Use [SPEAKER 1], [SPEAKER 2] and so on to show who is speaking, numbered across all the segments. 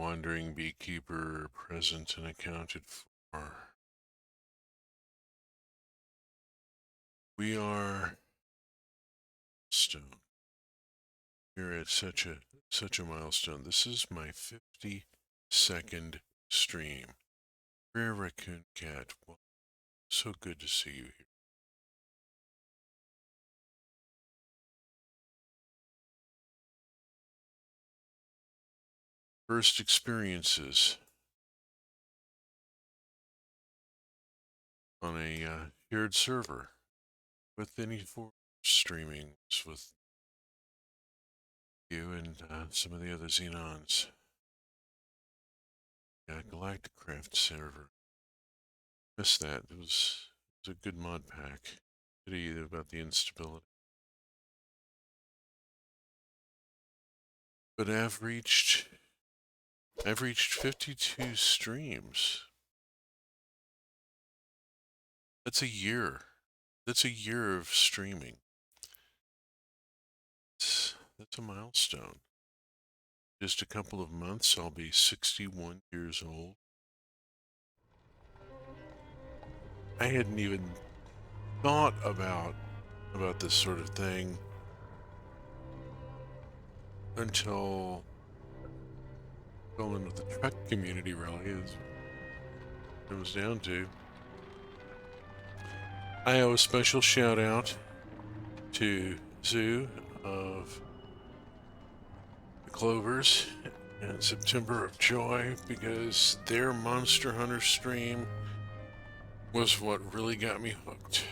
[SPEAKER 1] wandering beekeeper present and accounted for. We are stone. We're at such a milestone. This is my 52nd stream. Rare Raccoon Cat, well, so good to see you here. First experiences on a shared server with any form of streaming was with you and some of the other Xenons. Yeah, Galactic Craft server. Missed that. It was a good mod pack. Pity about the instability. But I've reached 52 streams. That's a year. That's a year of streaming. That's a milestone. Just a couple of months, I'll be 61 years old. I hadn't even thought about this sort of thing until fell in with the truck community really, as it was down to. I owe a special shout out to Zoo of the Clovers and September of Joy, because their Monster Hunter stream was what really got me hooked.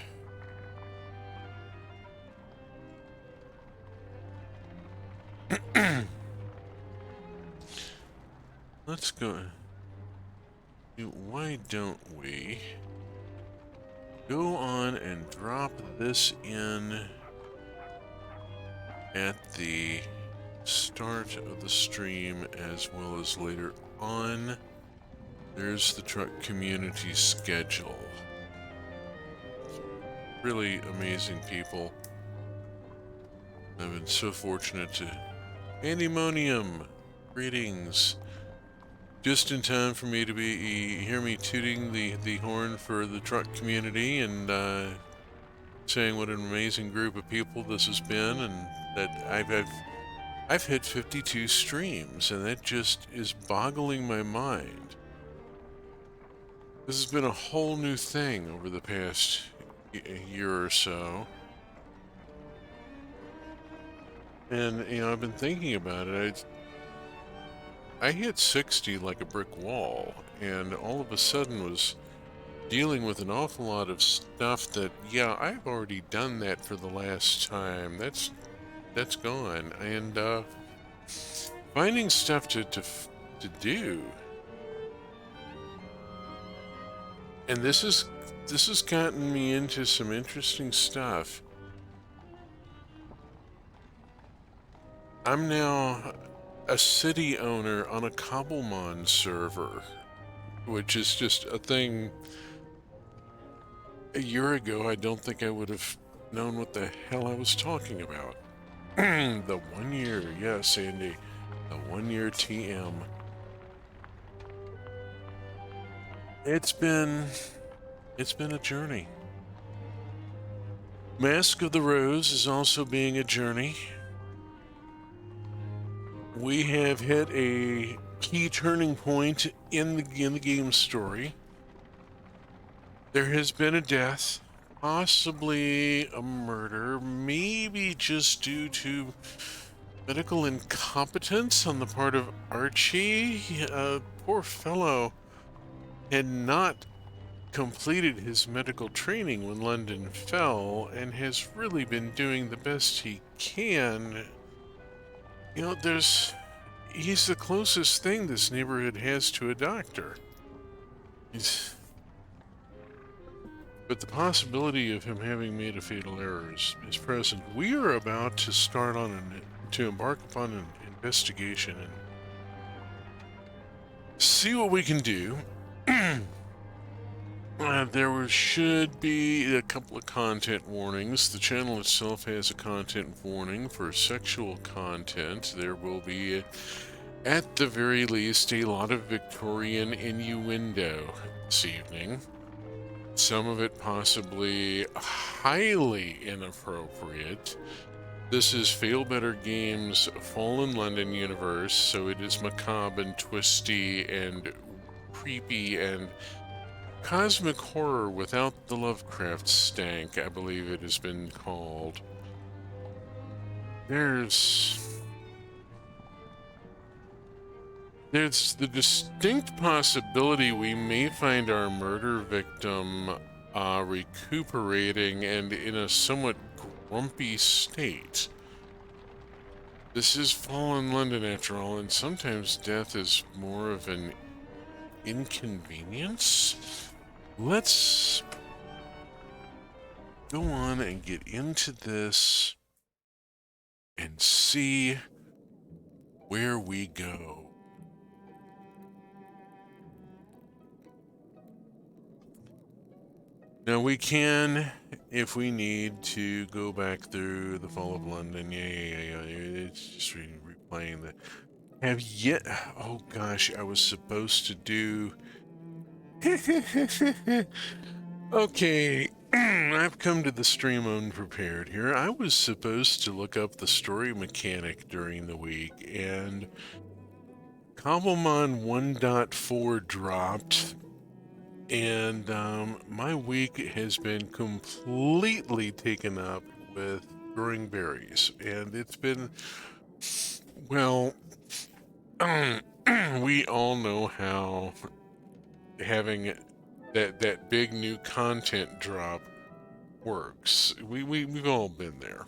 [SPEAKER 1] Let's go. Why don't we go on and drop this in at the start of the stream as well as later on. There's the truck community schedule. Really amazing people. I've been so fortunate to... Pandemonium! Greetings. Just in time for me to hear me tooting the horn for the truck community and saying what an amazing group of people this has been, and that I've hit 52 streams, and that just is boggling my mind. This has been a whole new thing over the past year or so. And, you know, I've been thinking about it. I hit 60 like a brick wall, and all of a sudden was dealing with an awful lot of stuff that, yeah, I've already done that for the last time. That's gone. And, finding stuff to do. And this has gotten me into some interesting stuff. I'm now a city owner on a Cobblemon server, which is just a thing. A year ago, I don't think I would have known what the hell I was talking about. The 1 year, yes, Andy, the 1 year TM. It's been a journey. Mask of the Rose is also being a journey. We have hit a key turning point in the game story. There has been a death, possibly a murder, maybe just due to medical incompetence on the part of Archie. Poor fellow had not completed his medical training when London fell and has really been doing the best he can. You know, he's the closest thing this neighborhood has to a doctor. But the possibility of him having made a fatal error is present. We are about to start on to embark upon an investigation and see what we can do. There should be a couple of content warnings. The channel itself has a content warning for sexual content. There will be At the very least, a lot of Victorian innuendo this evening. Some of it possibly highly inappropriate. This is Fail Better Games' Fallen London universe, so it is macabre and twisty and creepy and cosmic horror without the Lovecraft stank, I believe it has been called. There's the distinct possibility we may find our murder victim recuperating and in a somewhat grumpy state. This is Fallen London after all, and sometimes death is more of an inconvenience. Let's go on and get into this and see where we go. Now we can, if we need to, go back through the Fall of London. Yeah. It's just replaying the. Have yet? Oh gosh, I was supposed to do. Okay, I've come to the stream unprepared here. I was supposed to look up the story mechanic during the week, and Cobblemon 1.4 dropped. And my week has been completely taken up with growing berries. And it's been, well, we all know how having that big new content drop works. We've all been there.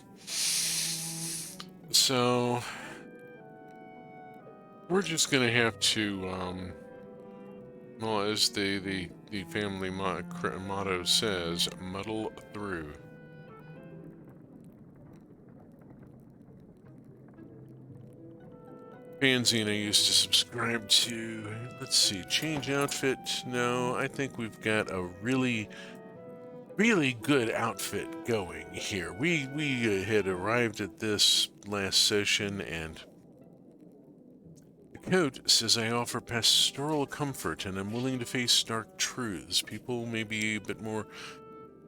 [SPEAKER 1] So we're just going to have to, well, as the family motto says, muddle through. Fanzine I used to subscribe to. Let's see, change outfit. No, I think we've got a really good outfit going here. We had arrived at this last session, and the coat says I offer pastoral comfort and I'm willing to face dark truths. People may be a bit more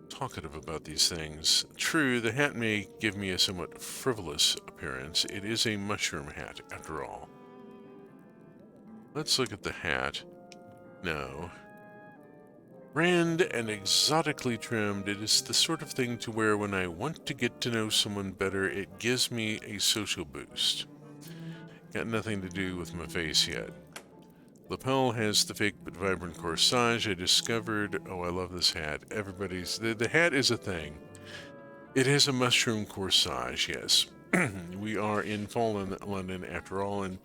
[SPEAKER 1] talkative about these things. True, the hat may give me a somewhat frivolous appearance. It is a mushroom hat, after all. Let's look at the hat. No. Grand and exotically trimmed, it is the sort of thing to wear when I want to get to know someone better. It gives me a social boost. Got nothing to do with my face yet. Lapel has the fake but vibrant corsage I discovered. Oh, I love this hat. Everybody's... The hat is a thing. It has a mushroom corsage, yes. We are in Fallen London after all, and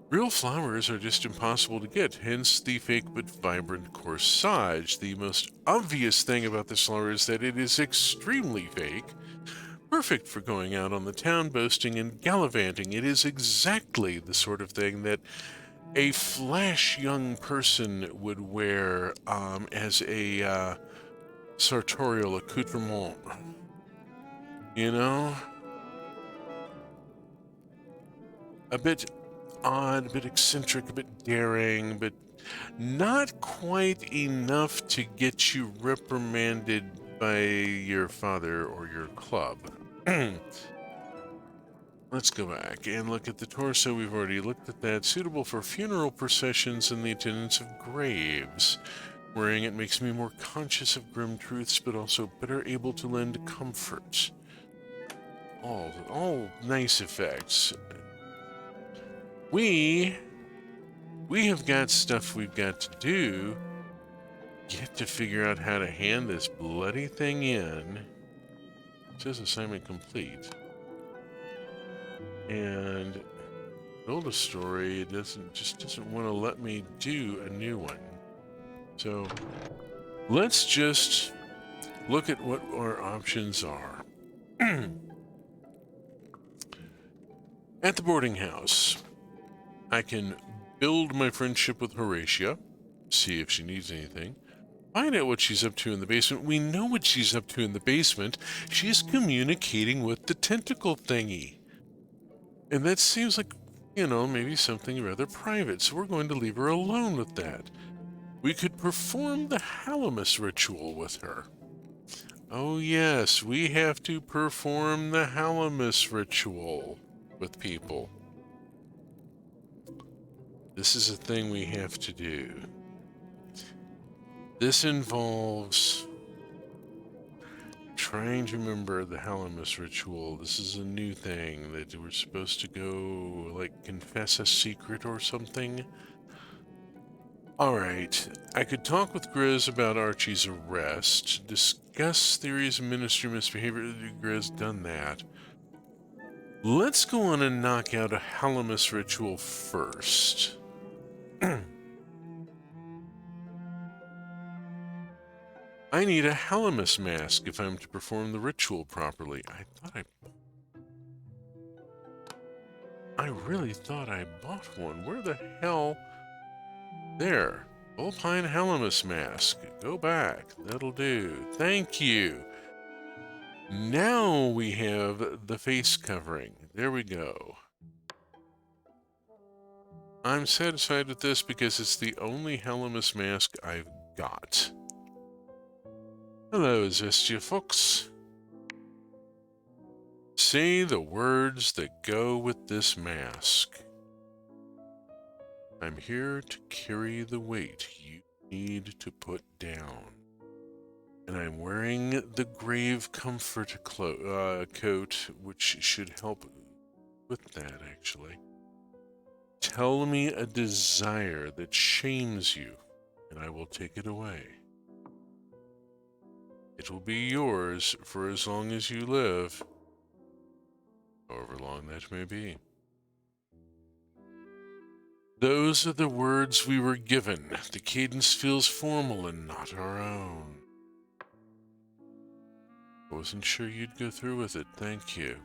[SPEAKER 1] real flowers are just impossible to get, hence the fake but vibrant corsage. The most obvious thing about this flower is that it is extremely fake. Perfect for going out on the town boasting and gallivanting. It is exactly the sort of thing that a flash young person would wear as a sartorial accoutrement. You know? A bit odd, a bit eccentric, a bit daring, but not quite enough to get you reprimanded by your father or your club. Let's go back and look at the torso. We've already looked at that. Suitable for funeral processions and the attendance of graves. Wearing it makes me more conscious of grim truths, but also better able to lend comfort. All nice effects. We have got stuff we've got to do. Get to figure out how to hand this bloody thing in. It says assignment complete. And build a story. It doesn't want to let me do a new one. So let's just look at what our options are. At the boarding house, I can build my friendship with Horatia, see if she needs anything, find out what she's up to in the basement. We know what she's up to in the basement. She's communicating with the tentacle thingy. And that seems like You know, maybe something rather private, so we're going to leave her alone with that. We could perform the Halamus ritual with her. Oh yes, we have to perform the Halamus ritual with people. This is a thing we have to do. This involves trying to remember the Halamus ritual. This is a new thing that we're supposed to go, like, confess a secret or something. Alright, I could talk with Grizz about Archie's arrest, discuss theories of ministry misbehavior. Grizz done that. Let's go on and knock out a Halamus ritual first. I need a Halamus mask if I'm to perform the ritual properly. I really thought I bought one. Where the hell? There. Vulpine Halamus mask. Go back. That'll do. Thank you. Now we have the face covering. There we go. I'm satisfied with this because it's the only Halamus mask I've got. Hello, Zestia folks. Say the words that go with this mask. I'm here to carry the weight you need to put down. And I'm wearing the Grave Comfort coat, which should help with that, actually. Tell me a desire that shames you, and I will take it away. It will be yours for as long as you live, however long that may be. Those are the words we were given. The cadence feels formal and not our own. I wasn't sure you'd go through with it, thank you.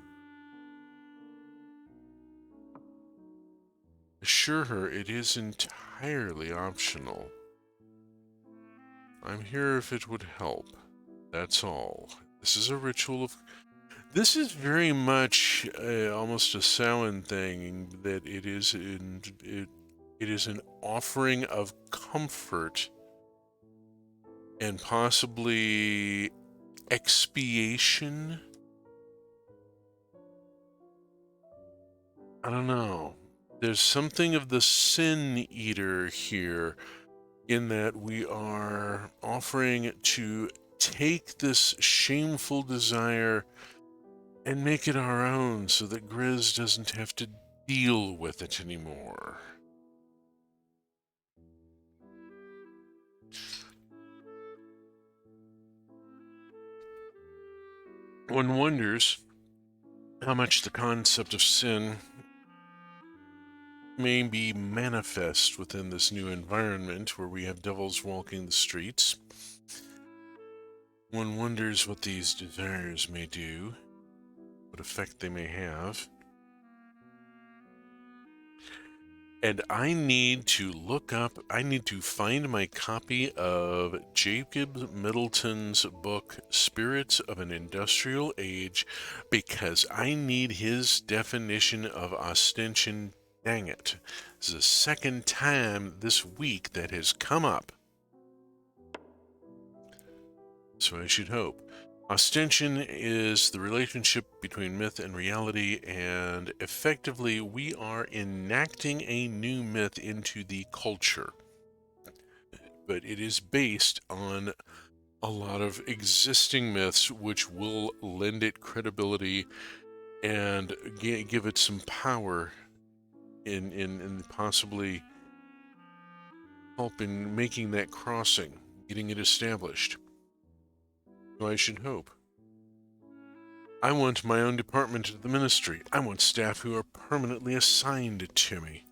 [SPEAKER 1] Assure her it is entirely optional. I'm here if it would help. That's all. This is a ritual of... This is very much almost a Samhain thing, that it is an offering of comfort and possibly expiation. I don't know. There's something of the sin eater here, in that we are offering to take this shameful desire and make it our own so that Grizz doesn't have to deal with it anymore. One wonders how much the concept of sin may be manifest within this new environment where we have devils walking the streets. One wonders what these desires may do, what effect they may have. And I need to find my copy of Jacob Middleton's book, Spirits of an Industrial Age, because I need his definition of ostension. Dang it. This is the second time this week that has come up. So I should hope. Ostension is the relationship between myth and reality, and effectively we are enacting a new myth into the culture. But it is based on a lot of existing myths, which will lend it credibility and give it some power in possibly help in making that crossing, getting it established. So I should hope. I want my own department at the ministry. I want staff who are permanently assigned to me.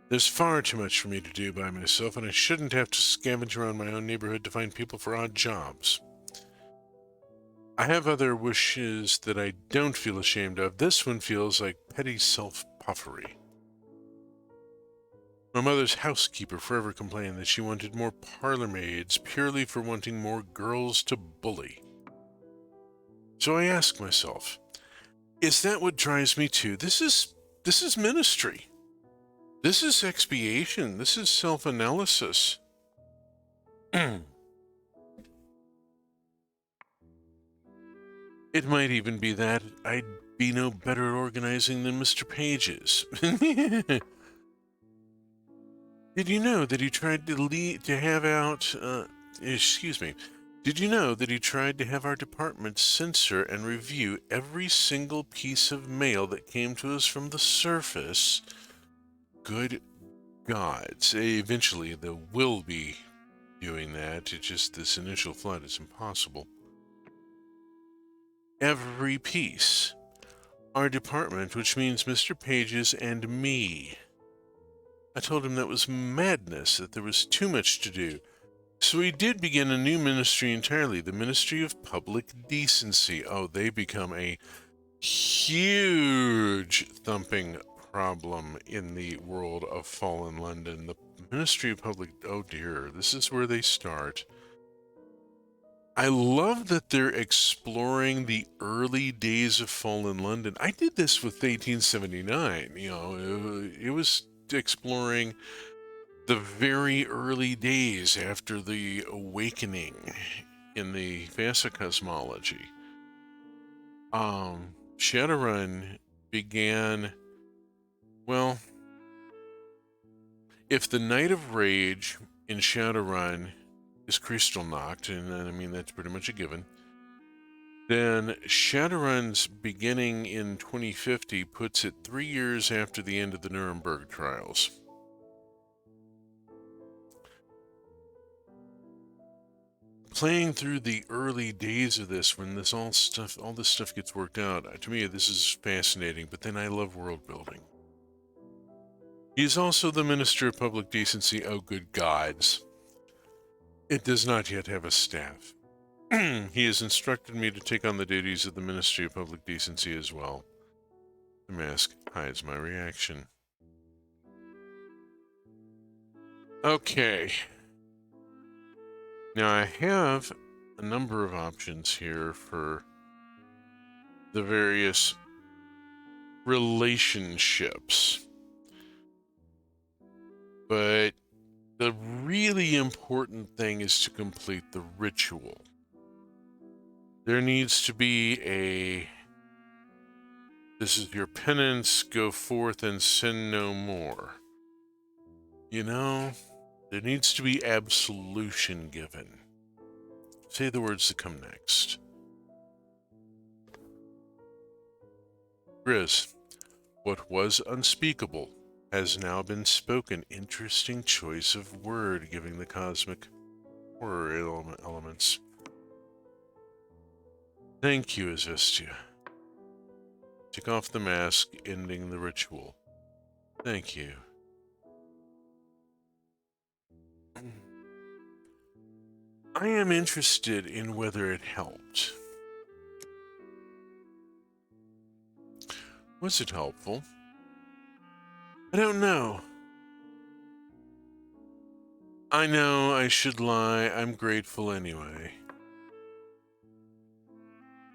[SPEAKER 1] There's far too much for me to do by myself, and I shouldn't have to scavenge around my own neighborhood to find people for odd jobs. I have other wishes that I don't feel ashamed of. This one feels like petty self-puffery. My mother's housekeeper forever complained that she wanted more parlor maids purely for wanting more girls to bully. So I ask myself, is that what drives me too? This is this is ministry. This is expiation. This is self-analysis. It might even be that I'd be no better at organizing than Mr. Page is. Did you know that he tried to have out, excuse me, did you know that he tried to have our department censor and review every single piece of mail that came to us from the surface? Good gods. Eventually, they will be doing that. It's just this initial flood is impossible. Every piece. Our department, which means Mr. Page's and me. I told him that was madness, that there was too much to do. So we did begin a new ministry entirely, the Ministry of Public Decency. Oh, they become a huge thumping problem in the world of fallen London. The Ministry of Public... Oh dear, this is where they start. I love that they're exploring the early days of fallen London. I did this with 1879, you know, it was exploring the very early days after the awakening in the Vasa cosmology. Shadowrun began, well, if the Night of Rage in Shadowrun is Kristallnacht, and I mean that's pretty much a given, then Shadowrun's beginning in 2050 puts it 3 years after the end of the Nuremberg trials. Playing through the early days of this, when this all this stuff gets worked out, to me this is fascinating, but then I love world building. He is also the Minister of Public Decency. Oh, good gods. It does not yet have a staff. He has instructed me to take on the duties of the Ministry of Public Decency as well. The mask hides my reaction. Okay. Now I have a number of options here for the various relationships. But the really important thing is to complete the ritual. There needs to be a, this is your penance, go forth and sin no more. You know, there needs to be absolution given. Say the words that come next. Grizz, what was unspeakable has now been spoken. Interesting choice of word, giving the cosmic horror elements. Thank you, Azestia. Take off the mask, ending the ritual. Thank you. I am interested in whether it helped. Was it helpful? I don't know. I know I should lie. I'm grateful anyway.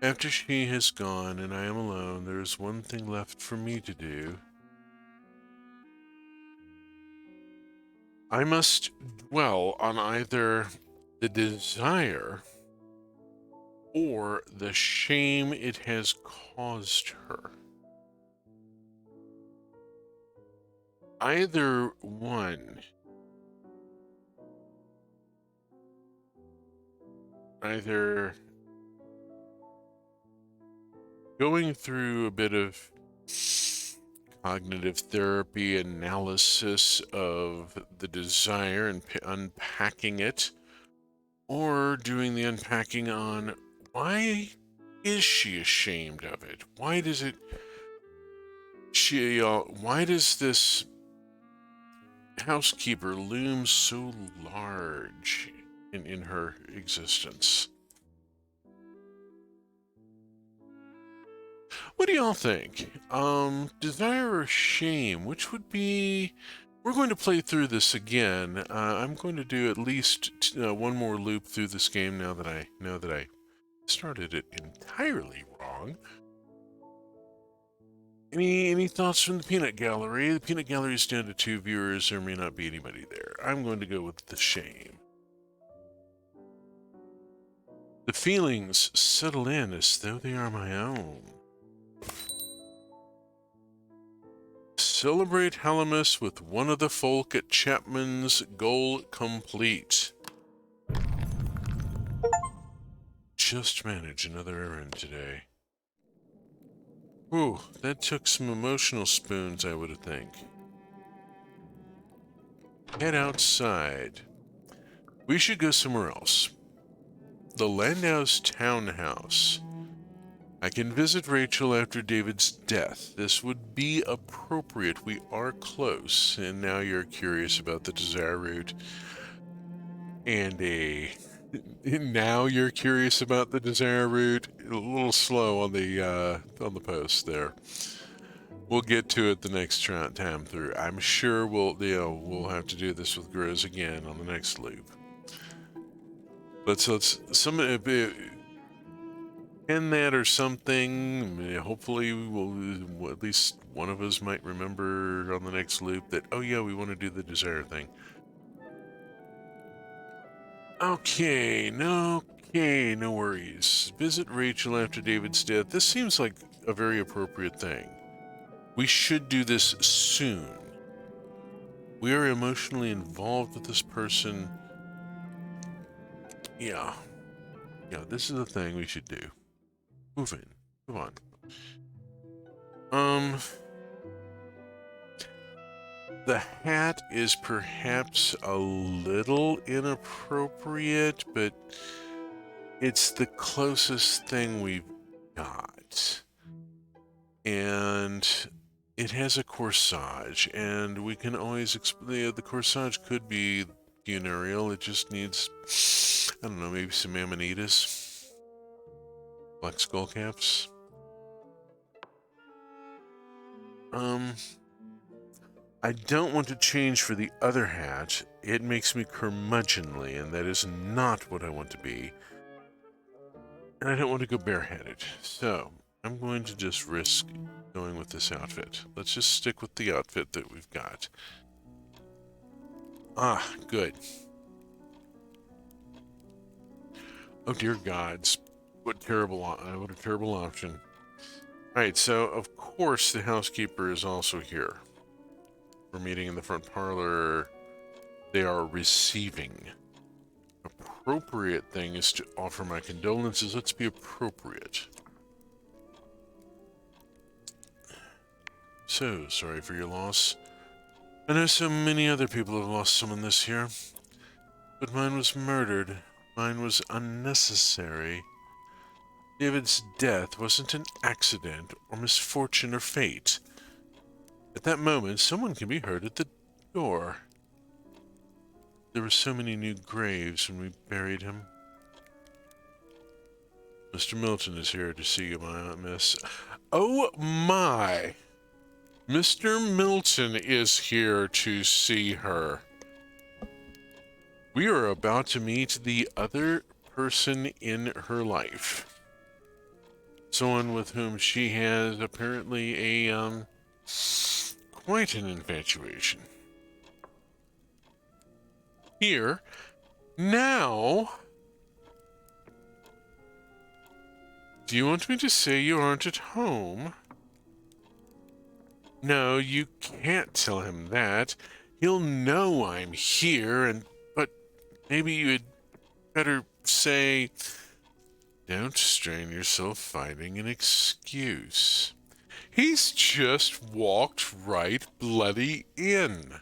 [SPEAKER 1] After she has gone and I am alone, there is one thing left for me to do. I must dwell on either the desire or the shame it has caused her. Either one. Either going through a bit of cognitive therapy analysis of the desire and unpacking it, or doing the unpacking on why is she ashamed of it? Why does it, why does this housekeeper loom so large in her existence? What do y'all think? Desire or shame? Which would be... We're going to play through this again. I'm going to do at least one more loop through this game now that I know that I started it entirely wrong. Any thoughts from the Peanut Gallery? The Peanut Gallery is down to 2 viewers. There may not be anybody there. I'm going to go with the shame. The feelings settle in as though they are my own. Celebrate Halamus with one of the folk at Chapman's. Goal complete. Just manage another errand today. Whew, that took some emotional spoons, I would think. Head outside. We should go somewhere else. The Landau's townhouse. I can visit Rachel after David's death. This would be appropriate. We are close, and now you're curious about the Desire Route. Now you're curious about the Desire Route. A little slow on the post there. We'll get to it the next time through. I'm sure we'll have to do this with Grizz again on the next loop. Let's in that or something. Hopefully, at least one of us might remember on the next loop that, oh yeah, we want to do the Desire thing. Okay, no worries. Visit Rachel after David's death. This seems like a very appropriate thing. We should do this soon. We are emotionally involved with this person. Yeah, this is the thing we should do. Move in. Move on. The hat is perhaps a little inappropriate, but it's the closest thing we've got. And it has a corsage, and we can always the corsage could be funereal. It just needs, I don't know, maybe some amanitas. Black skull caps. I don't want to change for the other hat. It makes me curmudgeonly, and that is not what I want to be. And I don't want to go bareheaded. So, I'm going to just risk going with this outfit. Let's just stick with the outfit that we've got. Ah, good. Oh dear gods. What a terrible option. Alright, so of course the housekeeper is also here. We're meeting in the front parlor. They are receiving. Appropriate thing is to offer my condolences. Let's be appropriate. So, sorry for your loss. I know so many other people have lost someone this year. But mine was murdered. Mine was unnecessary. David's death wasn't an accident or misfortune or fate. At that moment, someone can be heard at the door. There were so many new graves when we buried him. Mr. Milton is here to see you, my miss. Oh my! Mr. Milton is here to see her. We are about to meet the other person in her life. Someone with whom she has apparently a, quite an infatuation. Here, now. Do you want me to say you aren't at home? No, you can't tell him that. He'll know I'm here, but maybe you'd better say, don't strain yourself finding an excuse. He's just walked right bloody in.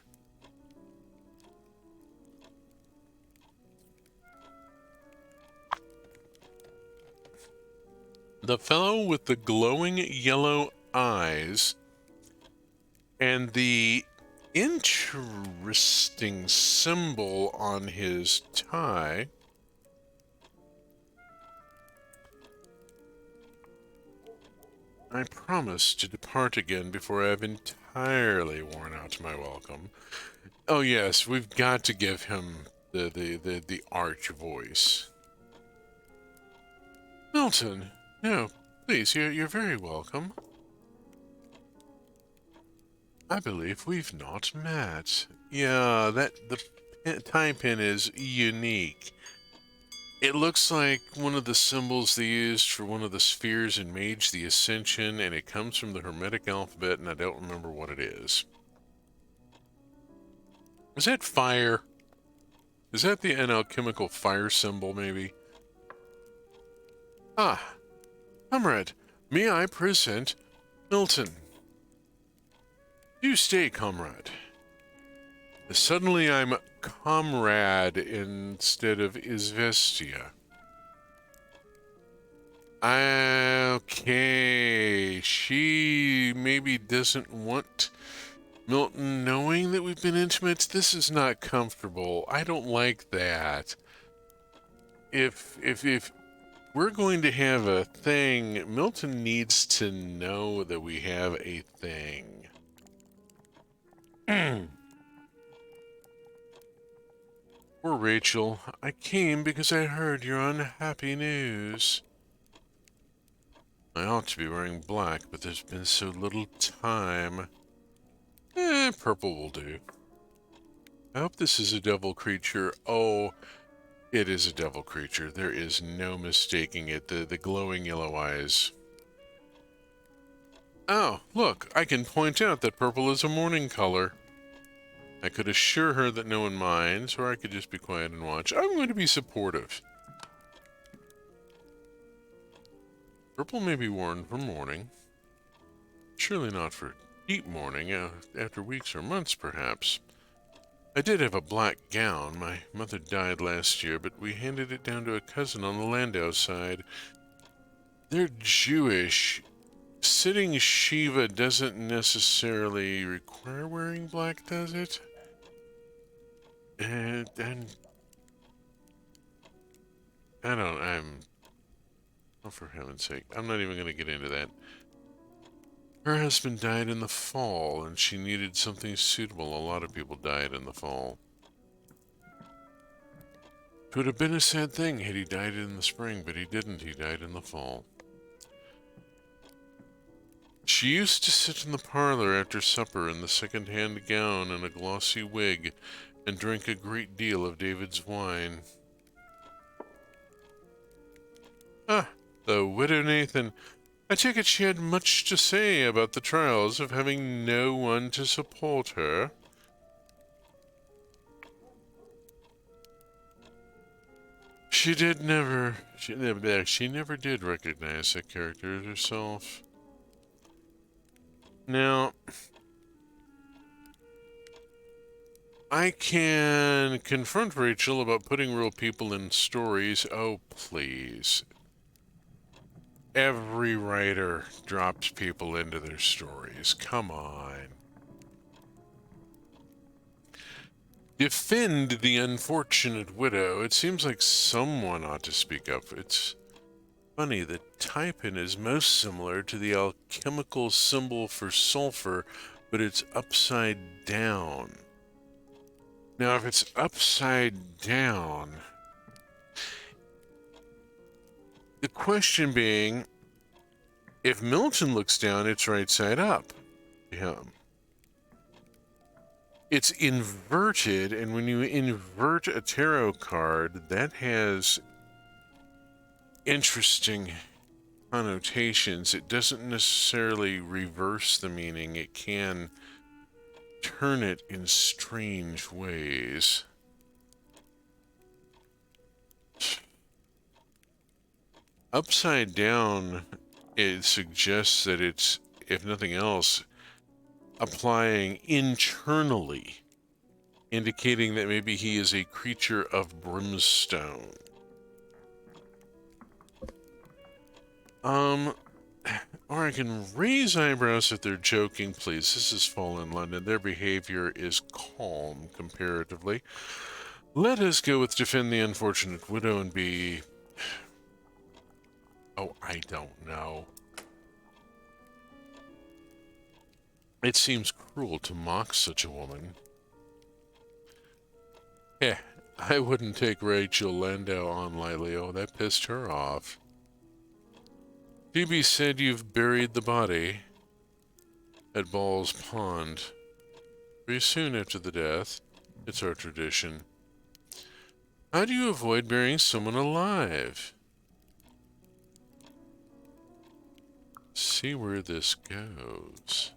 [SPEAKER 1] The fellow with the glowing yellow eyes and the interesting symbol on his tie I promise to depart again before I have entirely worn out my welcome. Oh yes, we've got to give him the arch voice. Milton, no, please, you're very welcome. I believe we've not met. Yeah, the tie pin is unique. It looks like one of the symbols they used for one of the spheres in Mage the Ascension, and it comes from the Hermetic alphabet, and I don't remember what it is. Is that fire? Is that an alchemical fire symbol, maybe? Ah, comrade, may I present Milton? Do stay, comrade. Suddenly I'm comrade instead of Izvestia. Okay, she maybe doesn't want Milton knowing that we've been intimate. This is not comfortable. I don't like that. If we're going to have a thing, Milton needs to know that we have a thing. Poor Rachel. I came because I heard your unhappy news. I ought to be wearing black, but there's been so little time. Purple will do. I hope this is a devil creature. Oh, it is a devil creature. There is no mistaking it. The glowing yellow eyes. Oh, look, I can point out that purple is a mourning color. I could assure her that no one minds, or I could just be quiet and watch. I'm going to be supportive. Purple may be worn for mourning. Surely not for deep mourning, after weeks or months, perhaps. I did have a black gown. My mother died last year, but we handed it down to a cousin on the Landau side. They're Jewish. Sitting Shiva doesn't necessarily require wearing black, does it? And oh, for heaven's sake, I'm not even going to get into that. Her husband died in the fall, and she needed something suitable. A lot of people died in the fall. It would have been a sad thing had he died in the spring, but he didn't. He died in the fall. She used to sit in the parlor after supper in the second-hand gown and a glossy wig, and drink a great deal of David's wine. Ah, the widow Nathan. I take it she had much to say about the trials of having no one to support her. She never did recognize that character as herself. Now, I can confront Rachel about putting real people in stories. Oh, please. Every writer drops people into their stories. Come on. Defend the unfortunate widow. It seems like someone ought to speak up. It's funny, the typin is most similar to the alchemical symbol for sulfur, but it's upside down. Now, if it's upside down, the question being, if Milton looks down, it's right side up. Yeah. It's inverted, and when you invert a tarot card, that has interesting connotations. It doesn't necessarily reverse the meaning. It can turn it in strange ways. Upside down, it suggests that it's, if nothing else, applying internally, indicating that maybe he is a creature of brimstone. Or I can raise eyebrows if they're joking, please. This is fall in London. Their behavior is calm, comparatively. Let us go with defend the unfortunate widow and be... Oh, I don't know. It seems cruel to mock such a woman. I wouldn't take Rachel Landau on lightly. Oh, that pissed her off. Phoebe said you've buried the body at Ball's Pond. very soon after the death. It's our tradition. How do you avoid burying someone alive? See where this goes.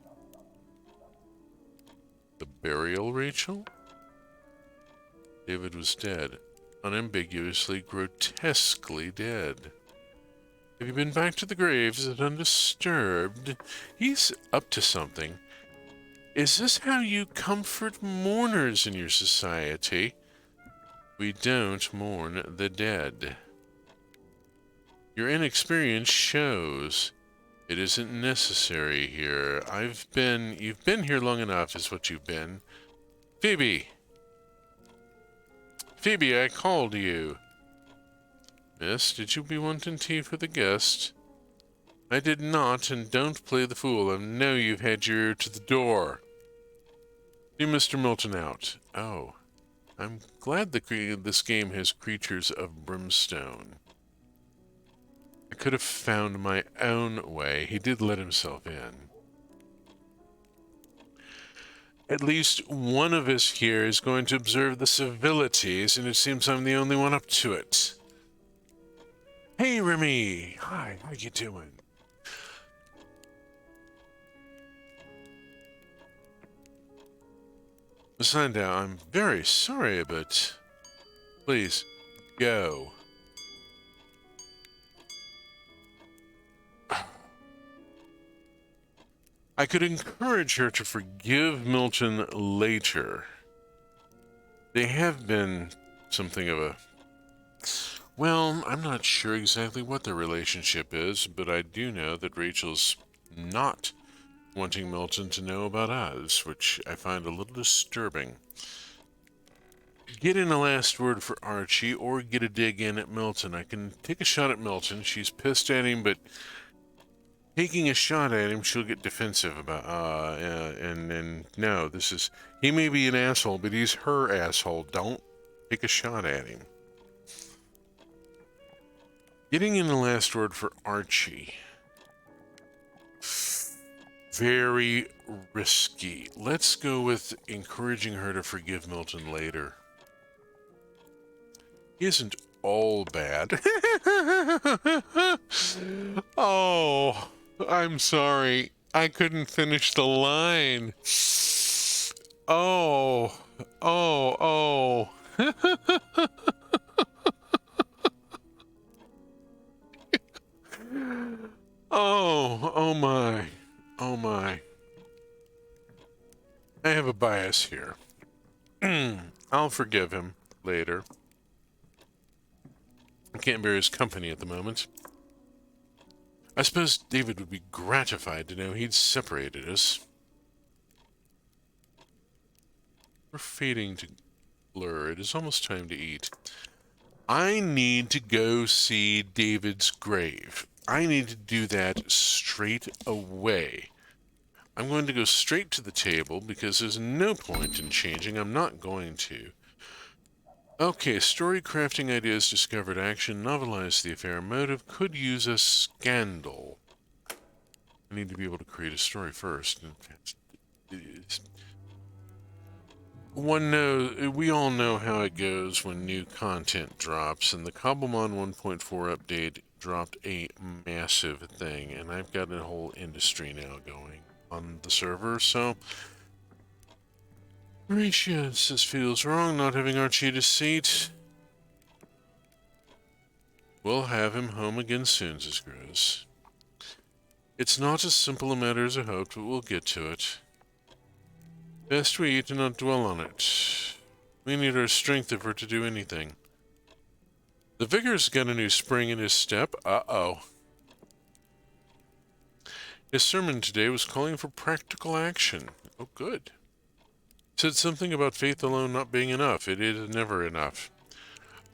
[SPEAKER 1] The burial, Rachel? David was dead. Unambiguously, grotesquely dead. Have you been back to the grave? Is it undisturbed? He's up to something. Is this how you comfort mourners in your society? We don't mourn the dead. Your inexperience shows. It isn't necessary here. You've been here long enough is what you've been. Phoebe! Phoebe, I called you. Miss, did you be wanting tea for the guest? I did not, and don't play the fool. I know you've had your ear to the door. See Mr. Milton out. Oh, I'm glad this game has creatures of brimstone. I could have found my own way. He did let himself in. At least one of us here is going to observe the civilities, and it seems I'm the only one up to it. Hey, Remy! Hi, how you doing? Miss Landau, I'm very sorry, but please, go. I could encourage her to forgive Milton later. They have been something of a... Well, I'm not sure exactly what their relationship is, but I do know that Rachel's not wanting Milton to know about us, which I find a little disturbing. Get in a last word for Archie, or get a dig in at Milton. I can take a shot at Milton. She's pissed at him, but taking a shot at him, she'll get defensive about, and no, this is, he may be an asshole, but he's her asshole. Don't take a shot at him. Getting in the last word for Archie. Very risky. Let's go with encouraging her to forgive Milton later. He isn't all bad. Oh, I'm sorry. I couldn't finish the line. Oh, oh, oh. Oh, oh my. Oh my. I have a bias here. I'll forgive him later. I can't bear his company at the moment. I suppose David would be gratified to know he'd separated us. We're fading to blur. It is almost time to eat. I need to go see David's grave. I need to do that straight away. I'm going to go straight to the table because there's no point in changing. I'm not going to. Okay, story crafting ideas discovered. Action, novelize the affair. Motive could use a scandal. I need to be able to create a story first. We all know how it goes when new content drops, and the Cobblemon 1.4 update dropped a massive thing, and I've got a whole industry now going on the server, so... Horatius feels wrong not having Archie at his seat. We'll have him home again soon, says Grizz. It's not as simple a matter as I hoped, but we'll get to it. Best we eat and not dwell on it. We need our strength if we're to do anything. The Vicar's got a new spring in his step. Uh-oh. His sermon today was calling for practical action. Oh, good. Said something about faith alone not being enough. It is never enough.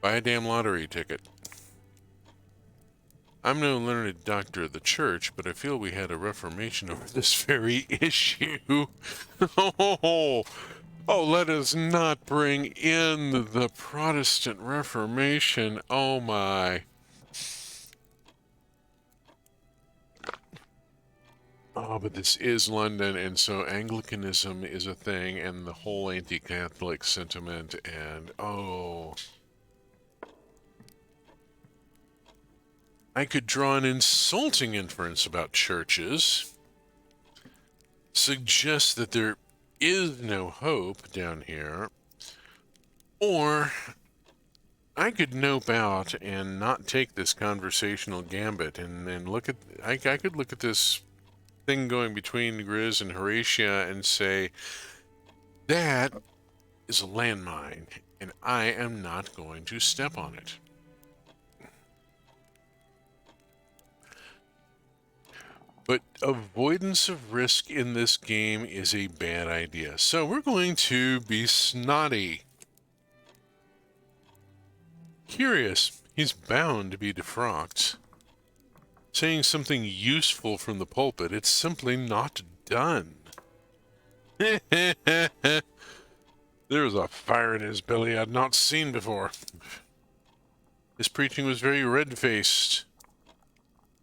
[SPEAKER 1] Buy a damn lottery ticket. I'm no learned doctor of the church, but I feel we had a reformation over this very issue. Oh, let us not bring in the Protestant Reformation. Oh, my. Oh, but this is London, and so Anglicanism is a thing, and the whole anti-Catholic sentiment, and oh, I could draw an insulting inference about churches, suggest that there is no hope down here, or I could nope out and not take this conversational gambit, and then look at I could look at this thing going between Grizz and Horatia and say, that is a landmine, and I am not going to step on it. But avoidance of risk in this game is a bad idea. So we're going to be snotty. Curious, he's bound to be defrocked. Saying something useful from the pulpit, it's simply not done. There was a fire in his belly I'd not seen before. His preaching was very red-faced.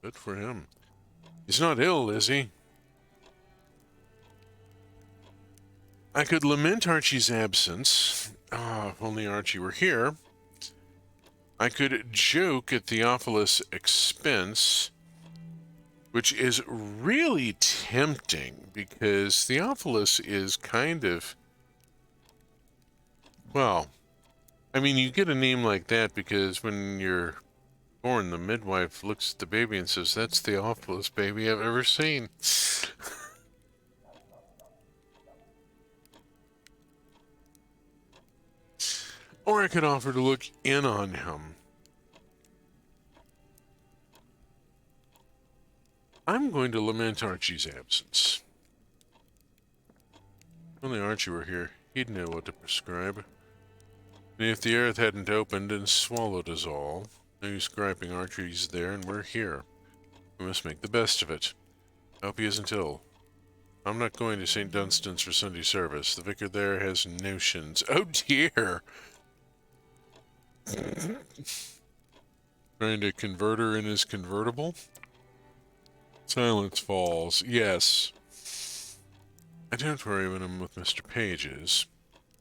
[SPEAKER 1] Good for him. He's not ill, is he? I could lament Archie's absence. Ah, if only Archie were here. I could joke at Theophilus' expense, which is really tempting because Theophilus is kind of, well, I mean, you get a name like that because when you're born, the midwife looks at the baby and says, "That's the awfulest baby I've ever seen." Or I could offer to look in on him. I'm going to lament Archie's absence. If only Archie were here, he'd know what to prescribe. And if the earth hadn't opened and swallowed us all, no use griping. Archie's there and we're here. We must make the best of it. I hope he isn't ill. I'm not going to St. Dunstan's for Sunday service. The vicar there has notions. Oh dear! Trying to convert her in his convertible? Silence falls. Yes. I don't worry when I'm with Mr. Pages.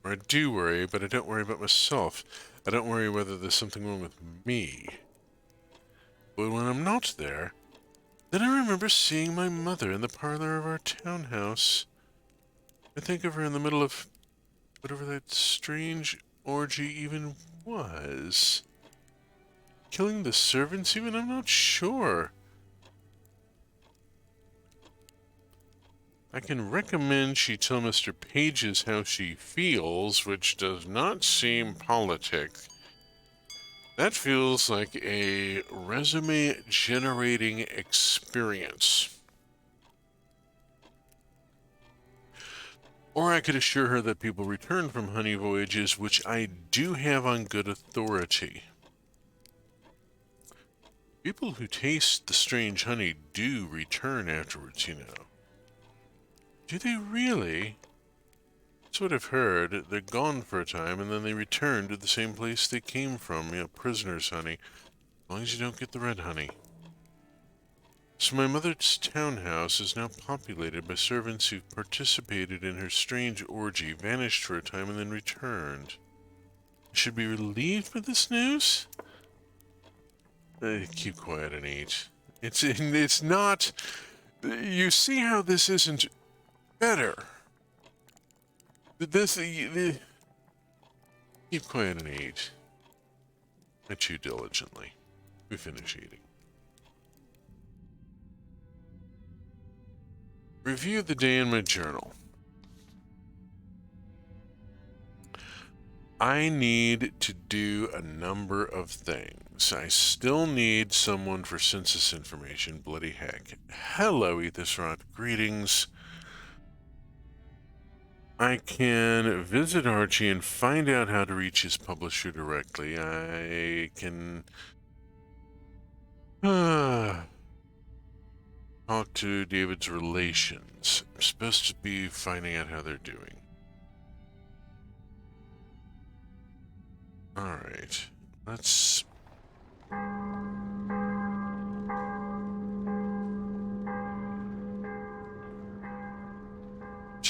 [SPEAKER 1] Or I do worry, but I don't worry about myself. I don't worry whether there's something wrong with me. But when I'm not there, then I remember seeing my mother in the parlor of our townhouse. I think of her in the middle of whatever that strange orgy even was. Killing the servants even? I'm not sure. I can recommend she tell Mr. Pages how she feels, which does not seem politic. That feels like a resume-generating experience. Or I could assure her that people return from honey voyages, which I do have on good authority. People who taste the strange honey do return afterwards, you know. Do they really? That's what I've heard. They're gone for a time, and then they return to the same place they came from, you know, prisoner's honey. As long as you don't get the red honey. So my mother's townhouse is now populated by servants who participated in her strange orgy, vanished for a time, and then returned. I should be relieved by this news? Keep quiet and eat. It's not... You see how this isn't better? Keep quiet and eat. I chew diligently. We finish eating. Review the day in my journal. I need to do a number of things. I still need someone for census information. Bloody heck. Hello, Ethosrot. Greetings. I can visit Archie and find out how to reach his publisher directly. I can talk to David's relations. I'm supposed to be finding out how they're doing. Alright, let's...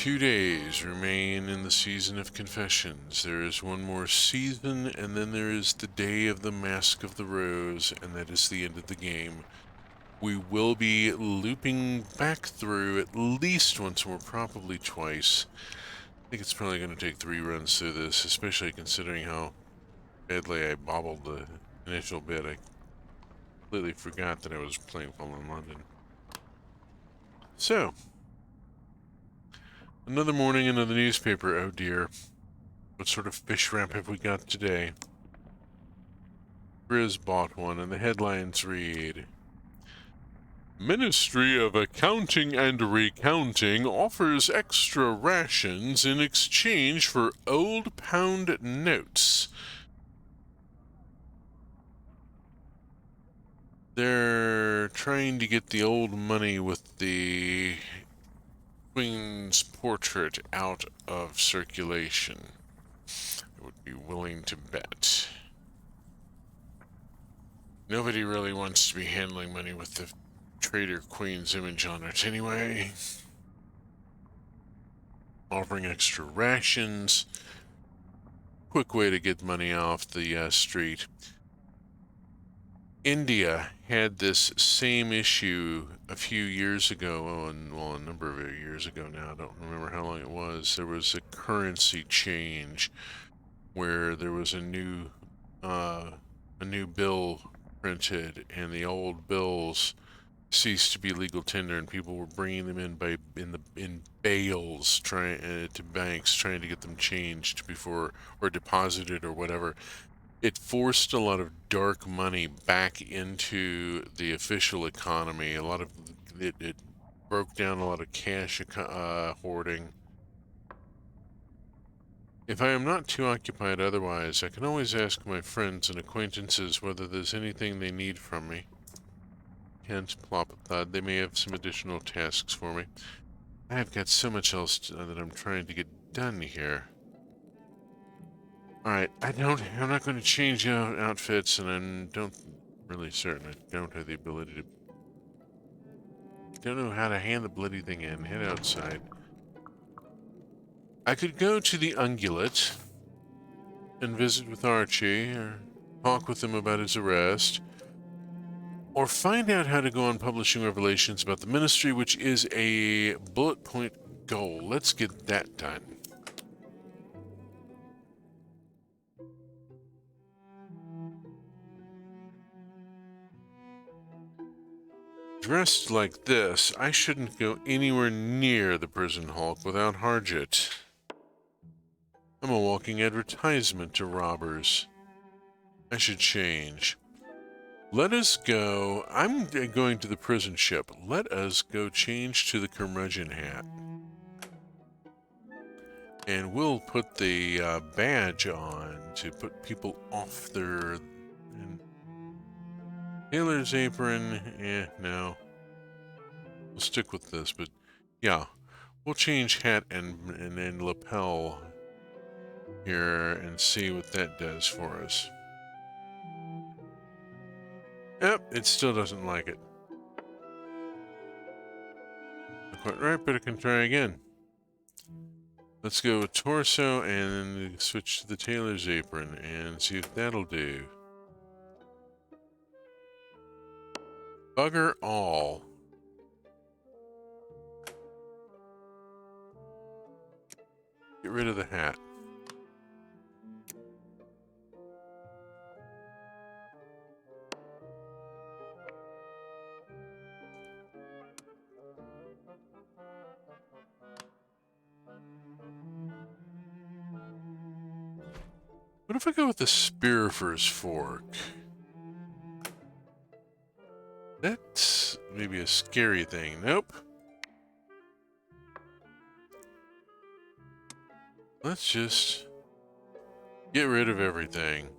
[SPEAKER 1] 2 days remain in the season of confessions. There is one more season, and then there is the day of the Mask of the Rose, and that is the end of the game. We will be looping back through at least once more, probably twice. I think it's probably going to take 3 runs through this, especially considering how badly I bobbled the initial bit. I completely forgot that I was playing while in London. So, another morning, another newspaper. Oh dear. What sort of fish wrap have we got today? Grizz bought one, and the headlines read, Ministry of Accounting and Recounting offers extra rations in exchange for old pound notes. They're trying to get the old money with the Queen's portrait out of circulation. I would be willing to bet. Nobody really wants to be handling money with the traitor Queen's image on it anyway. Offering extra rations. Quick way to get money off the street. India had this same issue a few years ago, well, a number of years ago now. I don't remember how long it was. There was a currency change where there was a new bill printed, and the old bills ceased to be legal tender, and people were bringing them in bales to banks, trying to get them changed before or deposited or whatever. It forced a lot of dark money back into the official economy. It broke down a lot of cash hoarding. If I am not too occupied otherwise, I can always ask my friends and acquaintances whether there's anything they need from me. Hence, plop a thud. They may have some additional tasks for me. I've got so much else that I'm trying to get done here. Alright, I'm not going to change outfits, and I'm really certain I don't have the ability to... Don't know how to hand the bloody thing in. Head outside. I could go to the Ungulate and visit with Archie, or talk with him about his arrest, or find out how to go on publishing revelations about the Ministry, which is a bullet point goal. Let's get that done. Dressed like this, I shouldn't go anywhere near the prison hulk without Harjit. I'm a walking advertisement to robbers. I should change. Let us go. I'm going to the prison ship. Let us go change to the curmudgeon hat. And we'll put the badge on to put people off their... Tailor's apron, no. We'll stick with this, but yeah. We'll change hat and lapel here and see what that does for us. Yep, it still doesn't like it. Not quite right, but I can try again. Let's go with torso and switch to the tailor's apron and see if that'll do. Bugger all. Get rid of the hat. What if I go with the spear for his fork? That's maybe a scary thing. Nope. Let's just get rid of everything.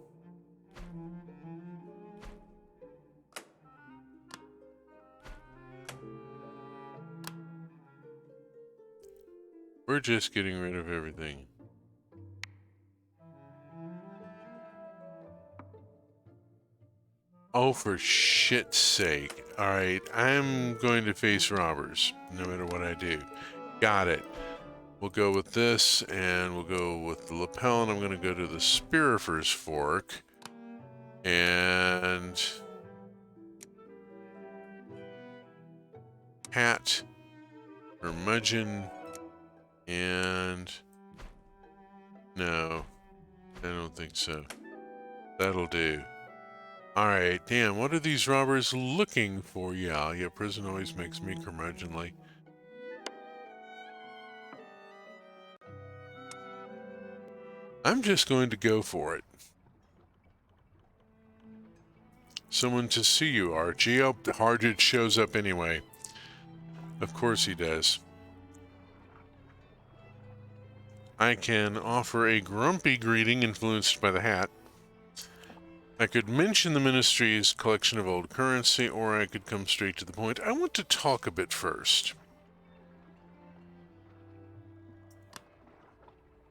[SPEAKER 1] We're just getting rid of everything. Oh, for shit's sake. Alright, I'm going to face robbers, no matter what I do. Got it. We'll go with this, and we'll go with the lapel, and I'm going to go to the Spirifer's Fork. And... hat, curmudgeon, and... no, I don't think so. That'll do. Alright, damn, what are these robbers looking for? Yeah, prison always makes me curmudgeonly. I'm just going to go for it. Someone to see you, Archie. Oh, Harjit shows up anyway. Of course he does. I can offer a grumpy greeting influenced by the hat. I could mention the Ministry's collection of old currency, or I could come straight to the point. I want to talk a bit first.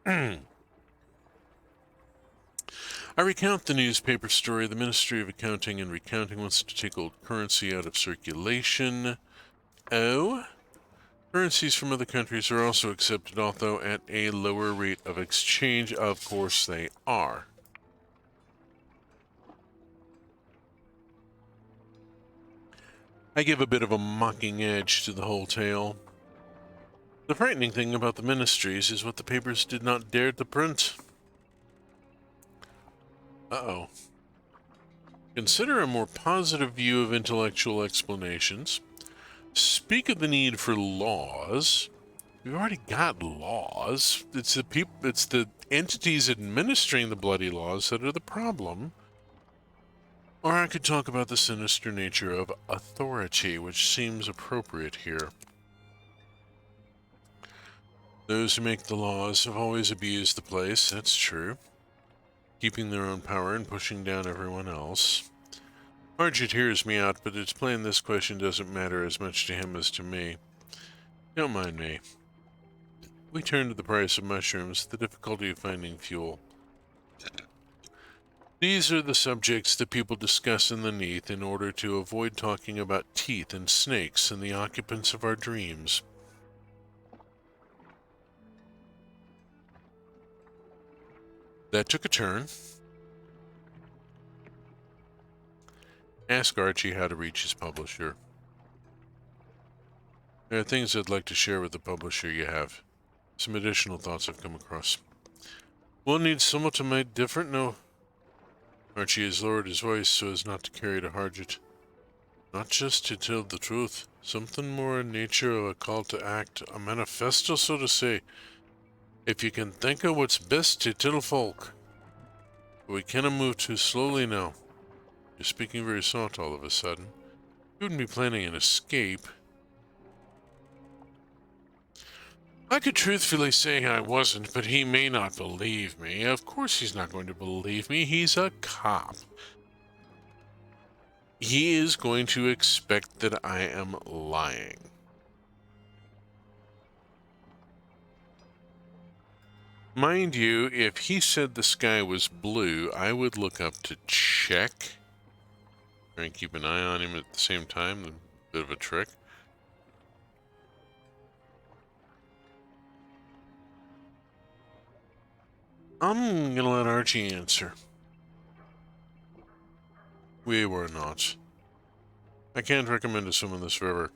[SPEAKER 1] I recount the newspaper story. The Ministry of Accounting and Recounting wants to take old currency out of circulation. Oh? Currencies from other countries are also accepted, although at a lower rate of exchange. Of course they are. I give a bit of a mocking edge to the whole tale. The frightening thing about the ministries is what the papers did not dare to print. Uh-oh. Consider a more positive view of intellectual explanations. Speak of the need for laws. We've already got laws. It's the entities administering the bloody laws that are the problem. Or I could talk about the sinister nature of authority, which seems appropriate here. Those who make the laws have always abused the place, that's true. Keeping their own power and pushing down everyone else. Harjit hears me out, but it's plain this question doesn't matter as much to him as to me. Don't mind me. We turn to the price of mushrooms, the difficulty of finding fuel. These are the subjects that people discuss in the Neath in order to avoid talking about teeth and snakes and the occupants of our dreams. That took a turn. Ask Archie how to reach his publisher. There are things I'd like to share with the publisher you have. Some additional thoughts I've come across. One needs somewhat to make different, no. Archie has lowered his voice so as not to carry to Harjit. Not just to tell the truth, something more in nature of a call to act, a manifesto, so to say. If you can think of what's best to tell folk. We cannot move too slowly now. You're speaking very soft all of a sudden. You wouldn't be planning an escape. I could truthfully say I wasn't, but he may not believe me. Of course he's not going to believe me. He's a cop. He is going to expect that I am lying. Mind you, if he said the sky was blue, I would look up to check. Try and keep an eye on him at the same time. A bit of a trick. I'm gonna let Archie answer. We were not. I can't recommend to swim in this river.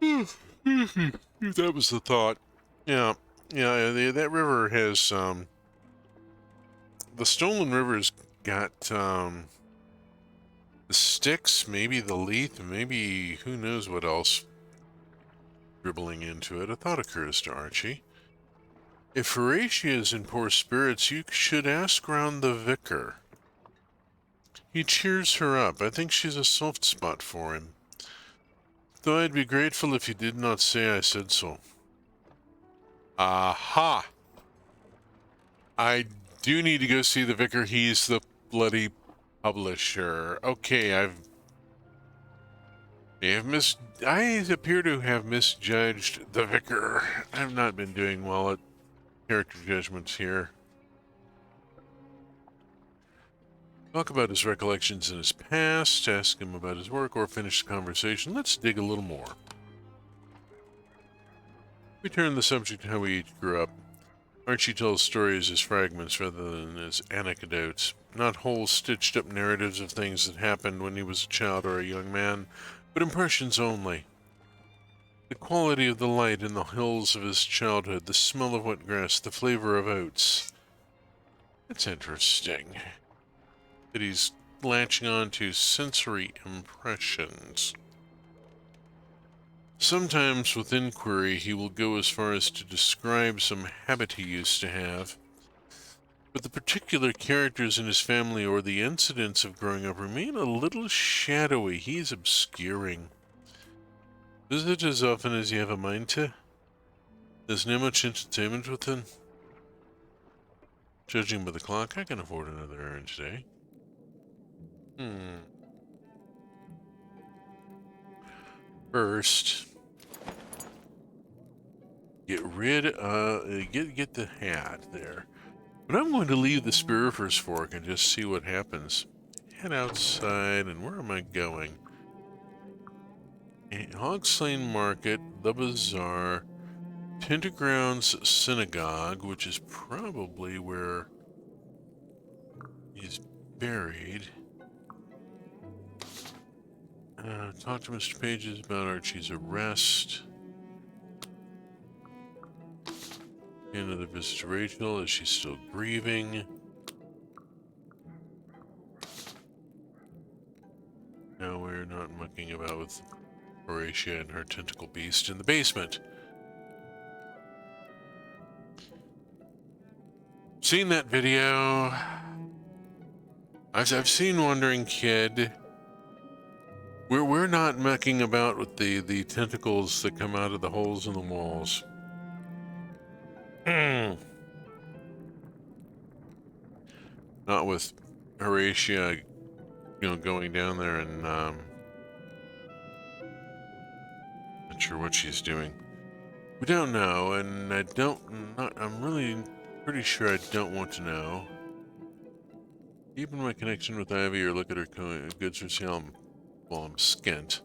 [SPEAKER 1] That was the thought. Yeah, that river has, the stolen river's got, the Styx, maybe the Lethe, maybe who knows what else dribbling into it. A thought occurs to Archie. If Horatia is in poor spirits, you should ask round the vicar. He cheers her up. I think she's a soft spot for him. Though I'd be grateful if you did not say I said so. Aha! I do need to go see the vicar. He's the bloody publisher. Okay, I appear to have misjudged the vicar. I've not been doing well at character judgments here. Talk about his recollections in his past, ask him about his work, or finish the conversation. Let's dig a little more. We turn the subject to how we each grew up. Archie tells stories as fragments rather than as anecdotes, not whole stitched up narratives of things that happened when he was a child or a young man, but impressions only. The quality of the light in the hills of his childhood, the smell of wet grass, the flavor of oats. It's interesting that he's latching on to sensory impressions. Sometimes, with inquiry, he will go as far as to describe some habit he used to have. But the particular characters in his family or the incidents of growing up remain a little shadowy. He's obscuring. Is it as often as you have a mind to? There's not much entertainment within. Judging by the clock, I can afford another errand today. First, get the hat there. But I'm going to leave the Spirifer's Fork and just see what happens. Head outside, and where am I going? Hogslane Market, the Bazaar, Tintergrounds Synagogue, which is probably where he's buried. Talk to Mr. Pages about Archie's arrest. Another visit to Rachel. Is she still grieving? No, we're not mucking about with Horatia and her tentacle beast in the basement. Seen that video. I've seen Wandering Kid. We're not mucking about with the tentacles that come out of the holes in the walls. Not with Horatia, going down there and not sure what she's doing. We don't know, and I'm really pretty sure I don't want to know. Deepen my connection with Ivy or look at her goods for sale while I'm skint.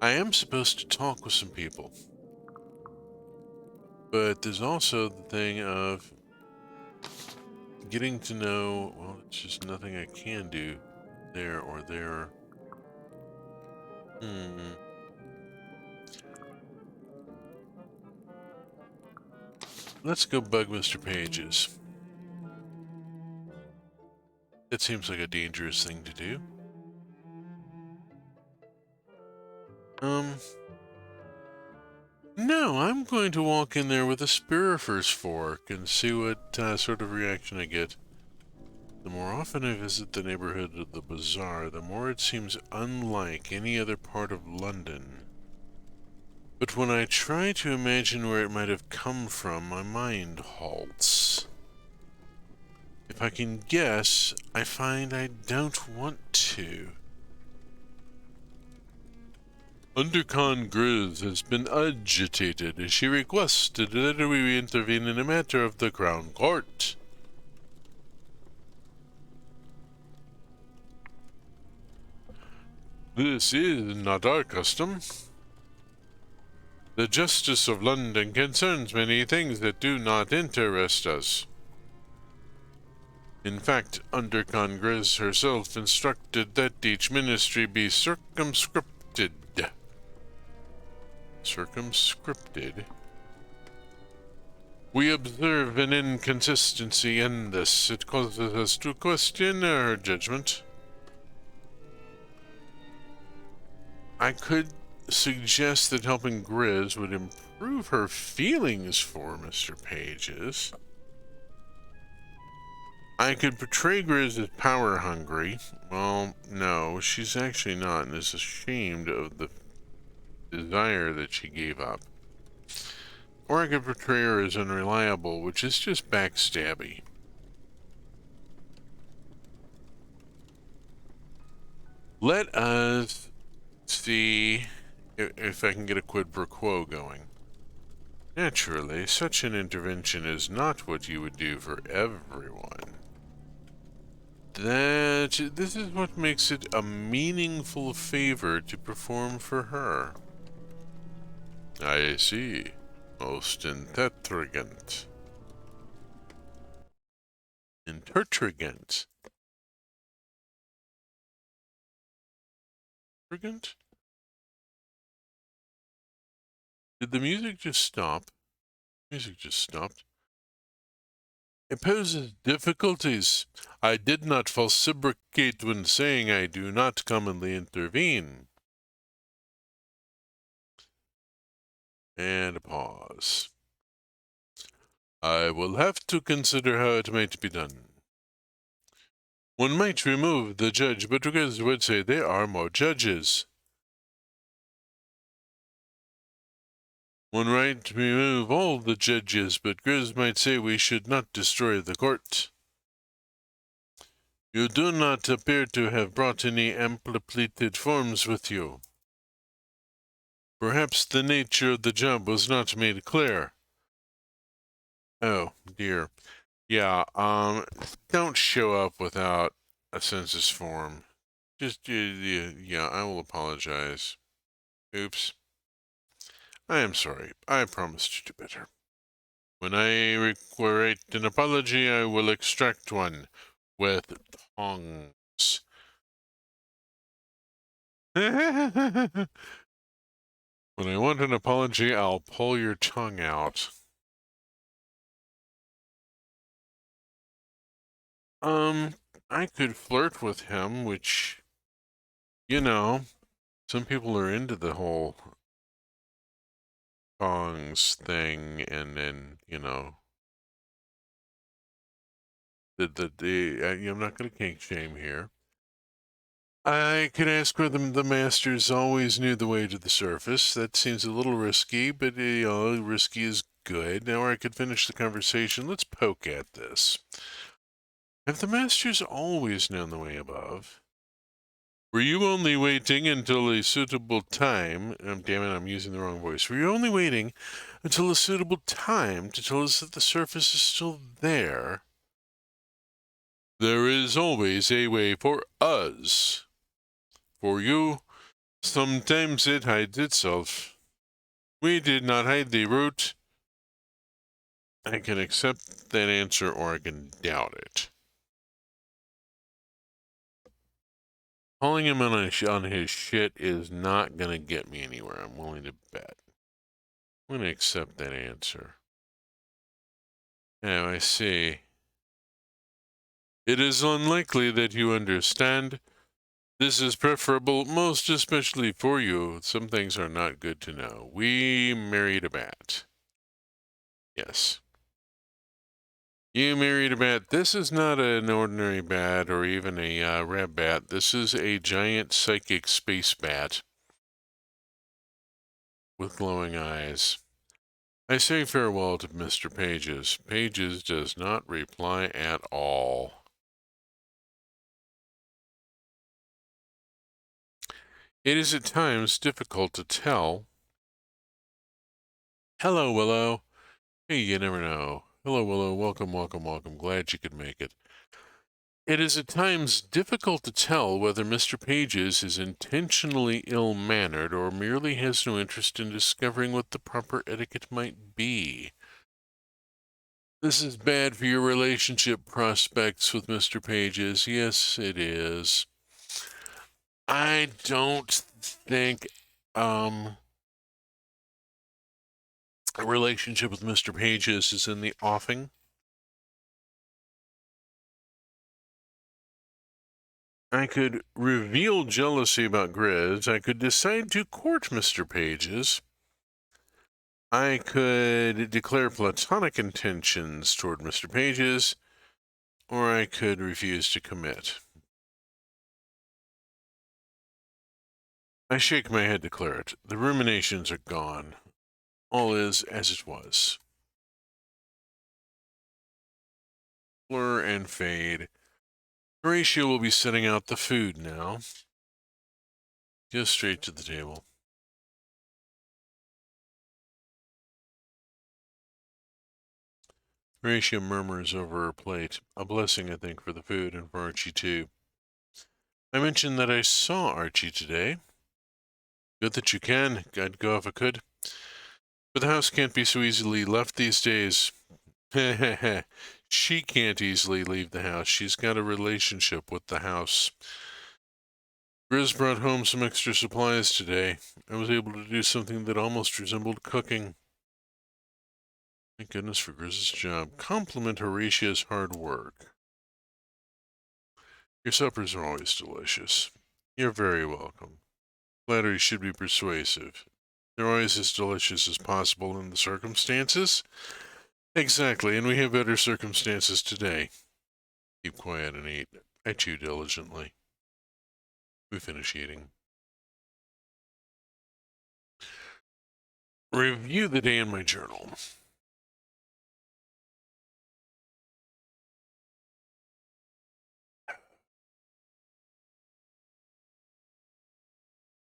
[SPEAKER 1] I am supposed to talk with some people. But there's also the thing of getting to know, well, it's just nothing I can do there or there. Let's go bug Mr. Pages. That seems like a dangerous thing to do. No, I'm going to walk in there with a Spirifer's Fork and see what sort of reaction I get. The more often I visit the neighborhood of the Bazaar, the more it seems unlike any other part of London. But when I try to imagine where it might have come from, my mind halts. If I can guess, I find I don't want to. Undercon Grizz has been agitated. She requested that we intervene in a matter of the Crown Court. This is not our custom. The justice of London concerns many things that do not interest us. In fact, Undercon Grizz herself instructed that each ministry be circumscripted. Circumscripted? We observe an inconsistency in this. It causes us to question her judgment. I could suggest that helping Grizz would improve her feelings for Mr. Pages. I could portray Grizz as power-hungry. Well, no, she's actually not, and is ashamed of the desire that she gave up. Or I could portray her as unreliable, which is just backstabby. Let us see if I can get a quid pro quo going. Naturally, such an intervention is not what you would do for everyone. this is what makes it a meaningful favor to perform for her. I see. Most intriguant. Intertrigant. Intrigant? Did the music just stop? Music just stopped. It poses difficulties. I did not falsibricate when saying I do not commonly intervene. And a pause. I will have to consider how it might be done. One might remove the judge, but Grizz would say there are more judges. One might remove all the judges, but Grizz might say we should not destroy the court. You do not appear to have brought any ampliplated forms with you. Perhaps the nature of the job was not made clear. Oh, dear. Yeah, don't show up without a census form. Just, yeah, I will apologize. Oops. I am sorry. I promise to do better. When I require an apology, I will extract one with tongs. When I want an apology, I'll pull your tongue out. I could flirt with him, which, you know, some people are into the whole tongs thing, and then, you know, I'm not going to kink shame here. I could ask whether the masters always knew the way to the surface. That seems a little risky, but, risky is good. Or I could finish the conversation. Let's poke at this. Have the masters always known the way above? Were you only waiting until a suitable time? Damn it, I'm using the wrong voice. Were you only waiting until a suitable time to tell us that the surface is still there? There is always a way for us. For you, sometimes it hides itself. We did not hide the route. I can accept that answer or I can doubt it. Calling him on his shit is not going to get me anywhere, I'm willing to bet. I'm going to accept that answer. Now, I see. It is unlikely that you understand. This is preferable, most especially for you. Some things are not good to know. We married a bat. Yes. You married a bat. This is not an ordinary bat or even a red bat. This is a giant psychic space bat with glowing eyes. I say farewell to Mr. Pages. Pages does not reply at all. It is at times difficult to tell. Hello, Willow. Hey, you never know. Hello, Willow. Welcome, welcome, welcome. Glad you could make it. It is at times difficult to tell whether Mr. Pages is intentionally ill-mannered or merely has no interest in discovering what the proper etiquette might be. This is bad for your relationship prospects with Mr. Pages. Yes, it is. I don't think, a relationship with Mr. Pages is in the offing. I could reveal jealousy about Grizz. I could decide to court Mr. Pages. I could declare platonic intentions toward Mr. Pages, or I could refuse to commit. I shake my head, declare it. The ruminations are gone. All is as it was. Blur and fade. Horatio will be setting out the food now. Go straight to the table. Horatia murmurs over her plate. A blessing, I think, for the food and for Archie, too. I mentioned that I saw Archie today. Good that you can. I'd go if I could. But the house can't be so easily left these days. She can't easily leave the house. She's got a relationship with the house. Grizz brought home some extra supplies today. I was able to do something that almost resembled cooking. Thank goodness for Grizz's job. Compliment Horatia's hard work. Your suppers are always delicious. You're very welcome. Flattery should be persuasive. They're always as delicious as possible in the circumstances. Exactly, and we have better circumstances today. Keep quiet and eat. I chew diligently. We finish eating. Review the day in my journal.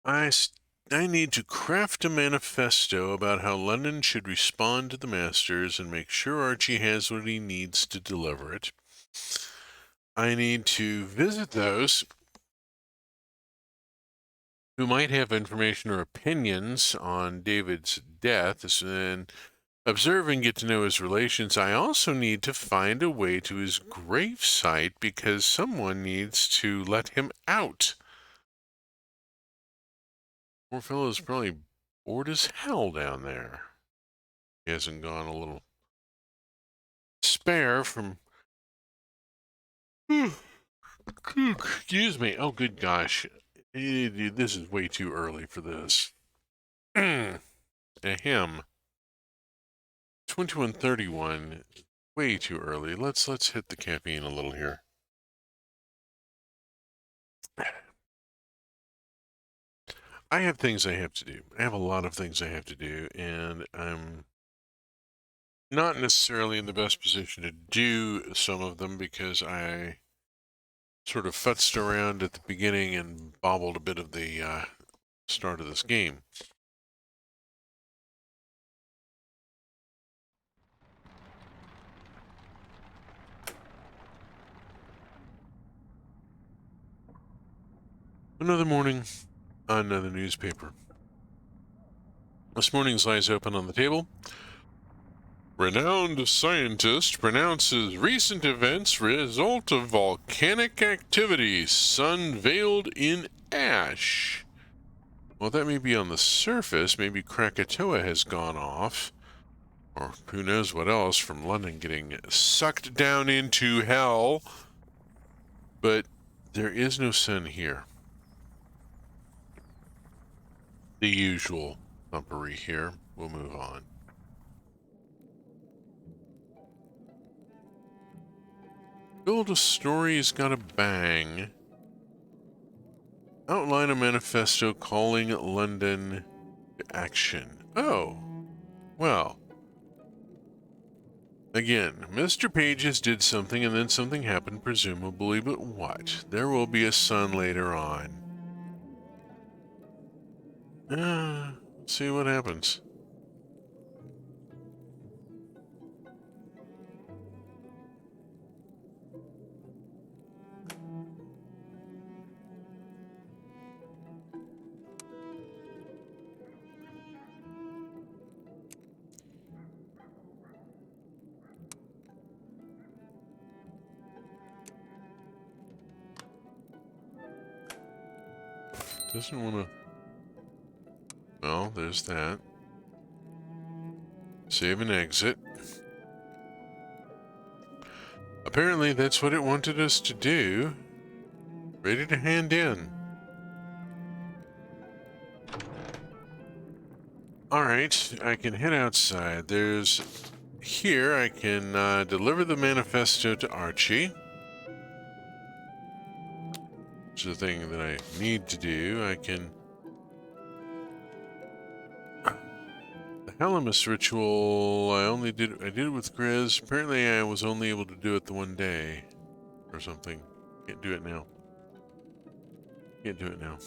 [SPEAKER 1] I need to craft a manifesto about how London should respond to the Masters and make sure Archie has what he needs to deliver it. I need to visit those who might have information or opinions on David's death and observe and get to know his relations. I also need to find a way to his gravesite because someone needs to let him out. Poor fellow's probably bored as hell down there. He hasn't gone a little spare from... Excuse me. Oh, good gosh. This is way too early for this. Ahem. 21:31. Way too early. Let's hit the caffeine a little here. I have things I have to do. I have a lot of things I have to do, and I'm not necessarily in the best position to do some of them because I sort of futzed around at the beginning and bobbled a bit of the start of this game. Another morning, another newspaper. This morning's lies open on the table. Renowned scientist pronounces recent events result of volcanic activity, sun veiled in ash. Well, that may be on the surface. Maybe Krakatoa has gone off. Or who knows what else from London getting sucked down into hell. But there is no sun here. The usual thumpery here. We'll move on. Build a story's got a bang. Outline a manifesto calling London to action. Oh, well. Again, Mr. Pages did something and then something happened, presumably, but what? There will be a sun later on. See what happens. Doesn't want to... Well, there's that. Save and exit. Apparently that's what it wanted us to do. Ready to hand in. Alright, I can head outside. There's... Here, I can deliver the manifesto to Archie. Which is the thing that I need to do. I can... The Helamus ritual, I did it with Grizz. Apparently I was only able to do it the one day. Or something. Can't do it now. Can't do it now.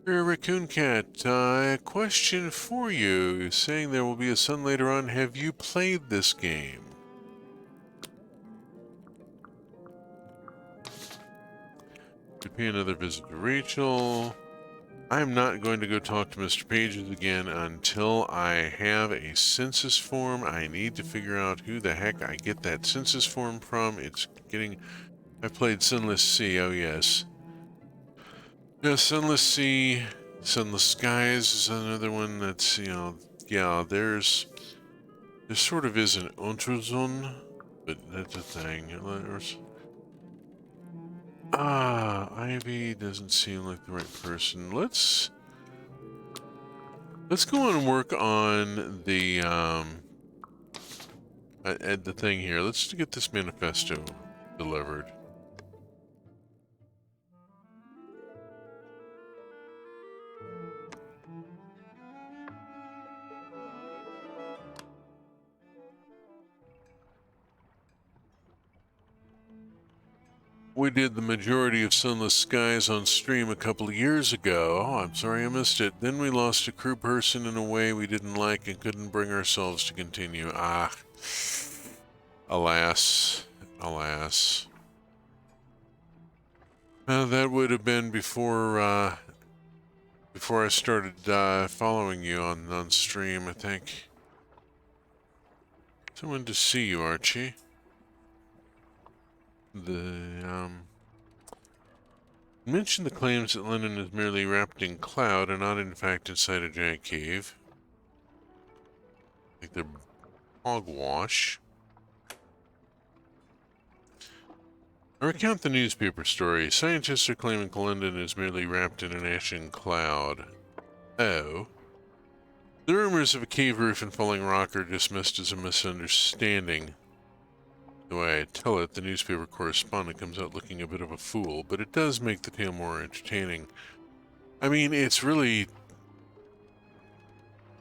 [SPEAKER 1] Raccoon Cat, a question for you. Saying there will be a sun later on. Have you played this game? Pay another visit to Rachel. I'm not going to go talk to Mr. Pages again until I have a census form. I need to figure out who the heck I get that census form from. It's getting... I played Sunless Sea, oh yes. Yeah, Sunless Sea, Sunless Skies is another one that's, you know, yeah, there sort of is an Unterzone, but that's a thing. Ivy doesn't seem like the right person. Let's go on and work on the the thing here. Let's get this manifesto delivered. We did the majority of Sunless Skies on stream a couple of years ago. Oh, I'm sorry I missed it. Then we lost a crew person in a way we didn't like and couldn't bring ourselves to continue. Ah. Alas. Alas. That would have been before I started following you on stream, I think. Someone to see you, Archie. Mention the claims that London is merely wrapped in cloud and not in fact inside a giant cave. Like they're hogwash. I recount the newspaper story. Scientists are claiming London is merely wrapped in an ashen cloud. Oh. The rumors of a cave roof and falling rock are dismissed as a misunderstanding. The way I tell it, the newspaper correspondent comes out looking a bit of a fool, but it does make the tale more entertaining. I mean, it's really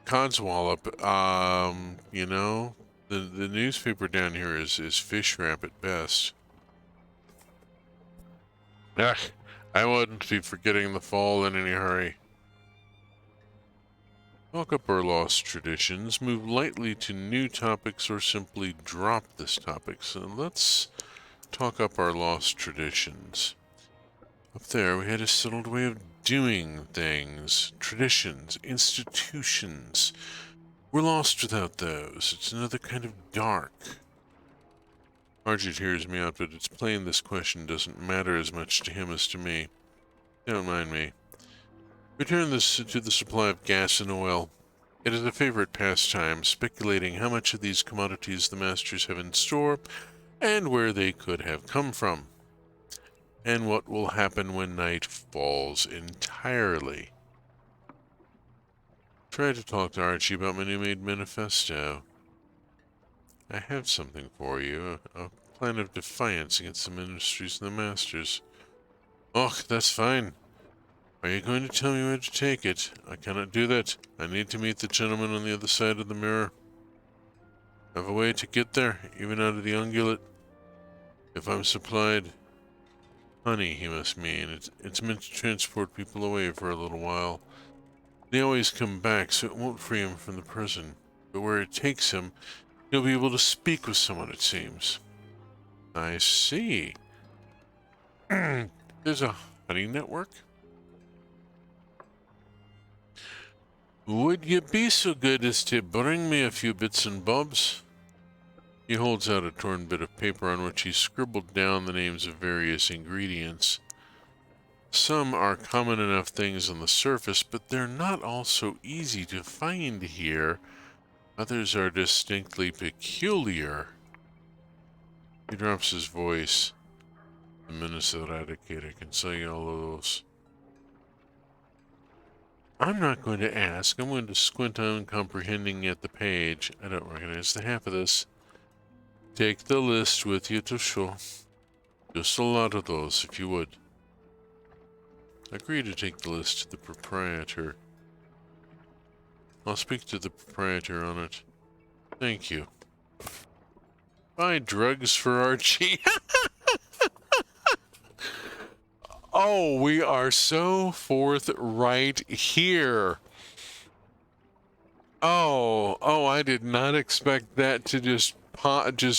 [SPEAKER 1] codswallop. You know, the newspaper down here is fish wrap at best. Ugh, I wouldn't be forgetting the fall in any hurry. Talk up our lost traditions, move lightly to new topics, or simply drop this topic. So let's talk up our lost traditions. Up there, we had a settled way of doing things, traditions, institutions. We're lost without those. It's another kind of dark. Archie hears me out, but it's plain this question doesn't matter as much to him as to me. Don't mind me. Return this to the supply of gas and oil. It is a favorite pastime, speculating how much of these commodities the masters have in store, and where they could have come from, and what will happen when night falls entirely. Try to talk to Archie about my new-made manifesto. I have something for you, a plan of defiance against the ministries and the masters. Oh, that's fine. Are you going to tell me where to take it? I cannot do that. I need to meet the gentleman on the other side of the mirror. Have a way to get there, even out of the ungulate. If I'm supplied... honey, he must mean. It's meant to transport people away for a little while. They always come back, so it won't free him from the prison. But where it takes him, he'll be able to speak with someone, it seems. I see. There's a honey network? Would you be so good as to bring me a few bits and bobs? He holds out a torn bit of paper on which he scribbled down the names of various ingredients. Some are common enough things on the surface, but they're not all so easy to find here. Others are distinctly peculiar. He drops his voice. The menace eradicator can sell you all of those. I'm not going to ask. I'm going to squint uncomprehending at the page. I don't recognize the half of this. Take the list with you to show. Just a lot of those, if you would. Agree to take the list to the proprietor. I'll speak to the proprietor on it. Thank you. Buy drugs for Archie. Oh, we are so forthright here. Oh, I did not expect that to just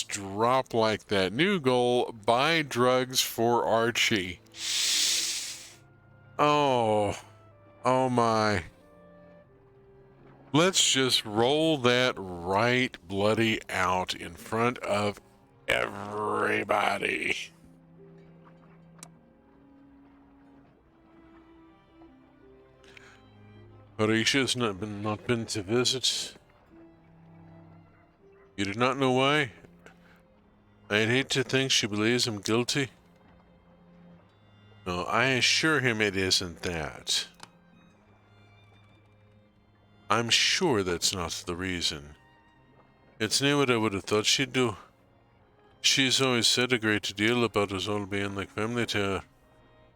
[SPEAKER 1] drop like that. New goal, buy drugs for Archie. Oh, oh my. Let's just roll that right bloody out in front of everybody. Horatio has not been to visit. You do not know why? I'd hate to think she believes him guilty. No, I assure him it isn't that. I'm sure that's not the reason. It's near what I would have thought she'd do. She's always said a great deal about us all being like family to her.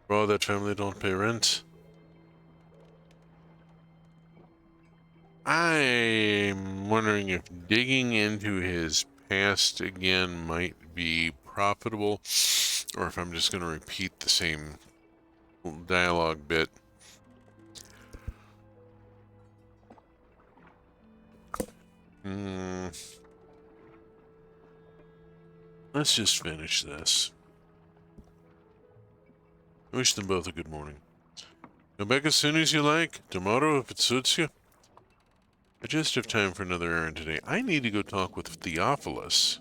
[SPEAKER 1] For all that family don't pay rent. I'm wondering if digging into his past again might be profitable, or if I'm just going to repeat the same dialogue bit. Let's just finish this. I wish them both a good morning. Come back as soon as you like. Tomorrow, if it suits you. I just have time for another errand today. I need to go talk with Theophilus.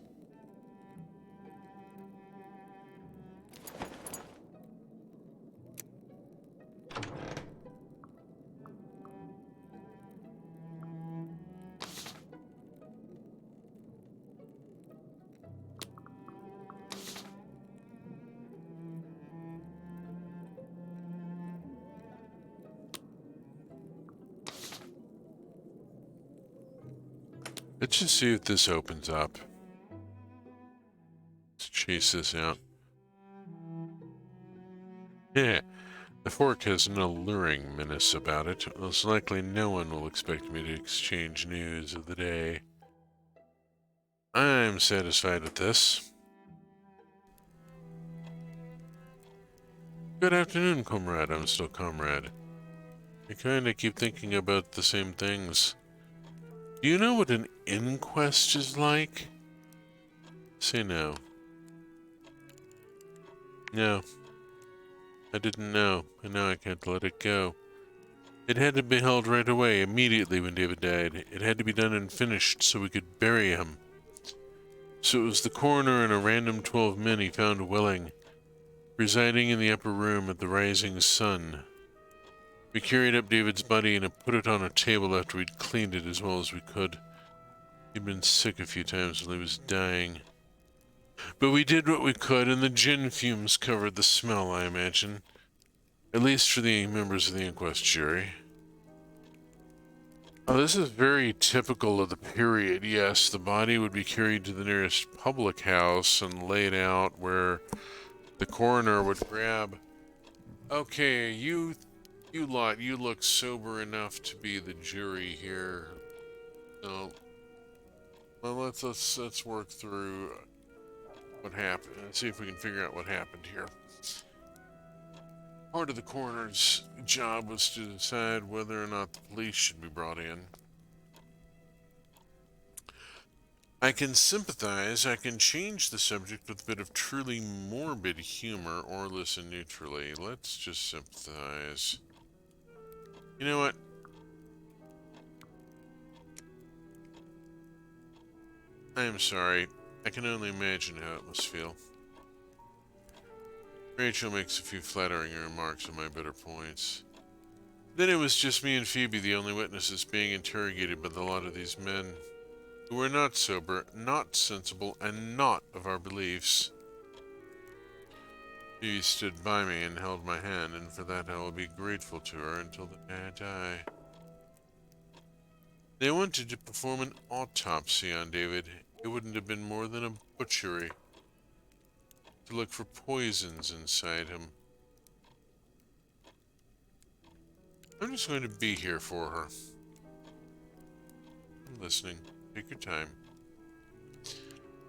[SPEAKER 1] Let's just see if this opens up. Let's chase this out. Yeah, the fork has an alluring menace about it. Most likely no one will expect me to exchange news of the day. I'm satisfied with this. Good afternoon, comrade. I'm still comrade. I kinda keep thinking about the same things. Do you know what an inquest is like? Say no. No. I didn't know, and now I can't let it go. It had to be held right away, immediately when David died. It had to be done and finished so we could bury him. So it was the coroner and a random 12 men he found willing, residing in the upper room at the Rising Sun. We carried up David's body and put it on a table after we'd cleaned it as well as we could. He'd been sick a few times while he was dying. But we did what we could, and the gin fumes covered the smell, I imagine. At least for the members of the inquest jury. Oh, this is very typical of the period. Yes, the body would be carried to the nearest public house and laid out where the coroner would grab. Okay, you lot, you look sober enough to be the jury here. So, well, let's work through what happened. Let's see if we can figure out what happened here. Part of the coroner's job was to decide whether or not the police should be brought in. I can sympathize, I can change the subject with a bit of truly morbid humor, or listen neutrally. Let's just sympathize. You know what? I am sorry. I can only imagine how it must feel. Rachel makes a few flattering remarks on my better points. Then it was just me and Phoebe, the only witnesses, being interrogated by the lot of these men, who were not sober, not sensible, and not of our beliefs. Phoebe stood by me and held my hand, and for that I will be grateful to her until the day I die. They wanted to perform an autopsy on David. It wouldn't have been more than a butchery. To look for poisons inside him. I'm just going to be here for her. I'm listening. Take your time.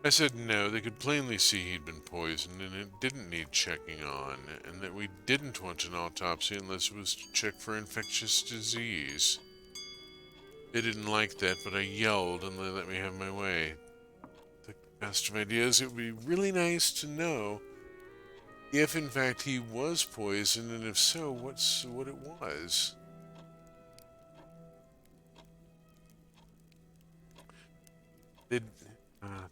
[SPEAKER 1] I said no, they could plainly see he'd been poisoned and it didn't need checking on, and that we didn't want an autopsy unless it was to check for infectious disease. They didn't like that, but I yelled and they let me have my way. The best of ideas, it would be really nice to know if in fact he was poisoned, and if so, what it was. They,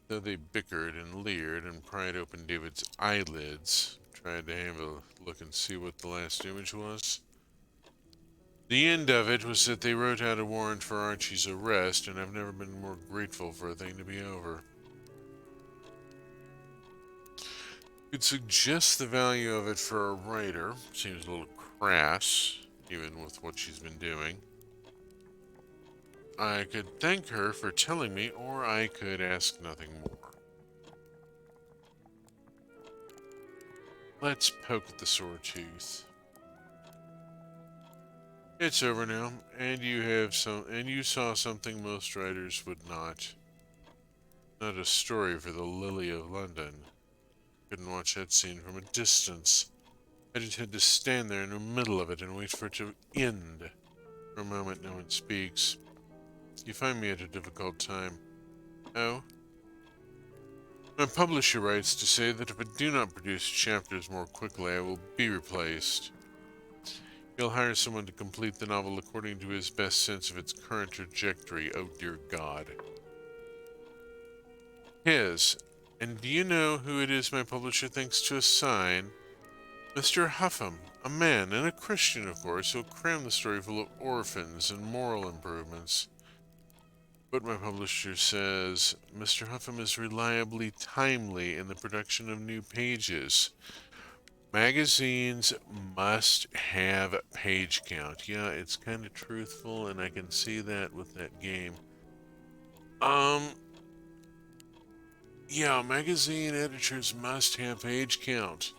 [SPEAKER 1] though they bickered and leered and pried open David's eyelids, tried to have a look and see what the last image was. The end of it was that they wrote out a warrant for Archie's arrest, and I've never been more grateful for a thing to be over. Could suggest the value of it for a writer. Seems a little crass, even with what she's been doing. I could thank her for telling me, or I could ask nothing more. Let's poke at the sore tooth. It's over now, and you saw something most writers would not. Not a story for the Lily of London. Couldn't watch that scene from a distance. I just had to stand there in the middle of it and wait for it to end. For a moment, no one speaks. You find me at a difficult time. Oh? My publisher writes to say that if I do not produce chapters more quickly, I will be replaced. He'll hire someone to complete the novel according to his best sense of its current trajectory. Oh, dear God. His. And do you know who it is my publisher thinks to assign? Mr. Huffam, a man, and a Christian, of course, who'll cram the story full of orphans and moral improvements. But my publisher says Mr. Huffam is reliably timely in the production of new pages. Magazines must have page count. Yeah, it's kind of truthful, and I can see that with that game. Yeah, magazine editors must have page count.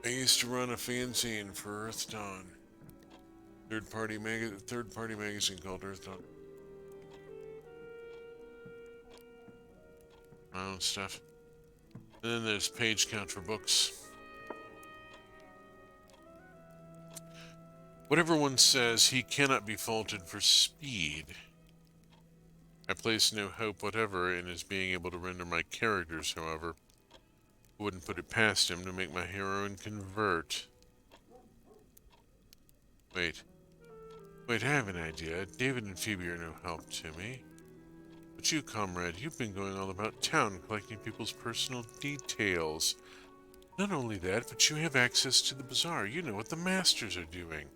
[SPEAKER 1] I used to run a fanzine for Earth Dawn. Third-party magazine called Earth Dawn. My own stuff. And then there's page count for books. Whatever one says, he cannot be faulted for speed. I place no hope whatever in his being able to render my characters, however. I wouldn't put it past him to make my heroine convert. Wait, I have an idea. David and Phoebe are no help to me. But you, comrade, you've been going all about town collecting people's personal details. Not only that, but you have access to the bazaar. You know what the masters are doing.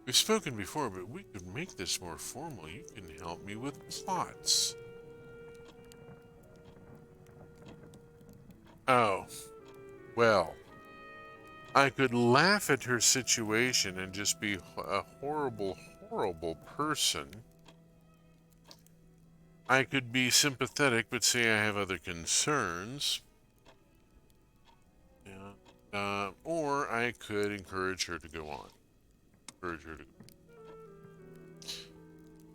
[SPEAKER 1] We've spoken before, but we could make this more formal. You can help me with plots. Oh, well. I could laugh at her situation and just be a horrible, horrible person. I could be sympathetic, but say I have other concerns. Yeah. Or I could encourage her to go on.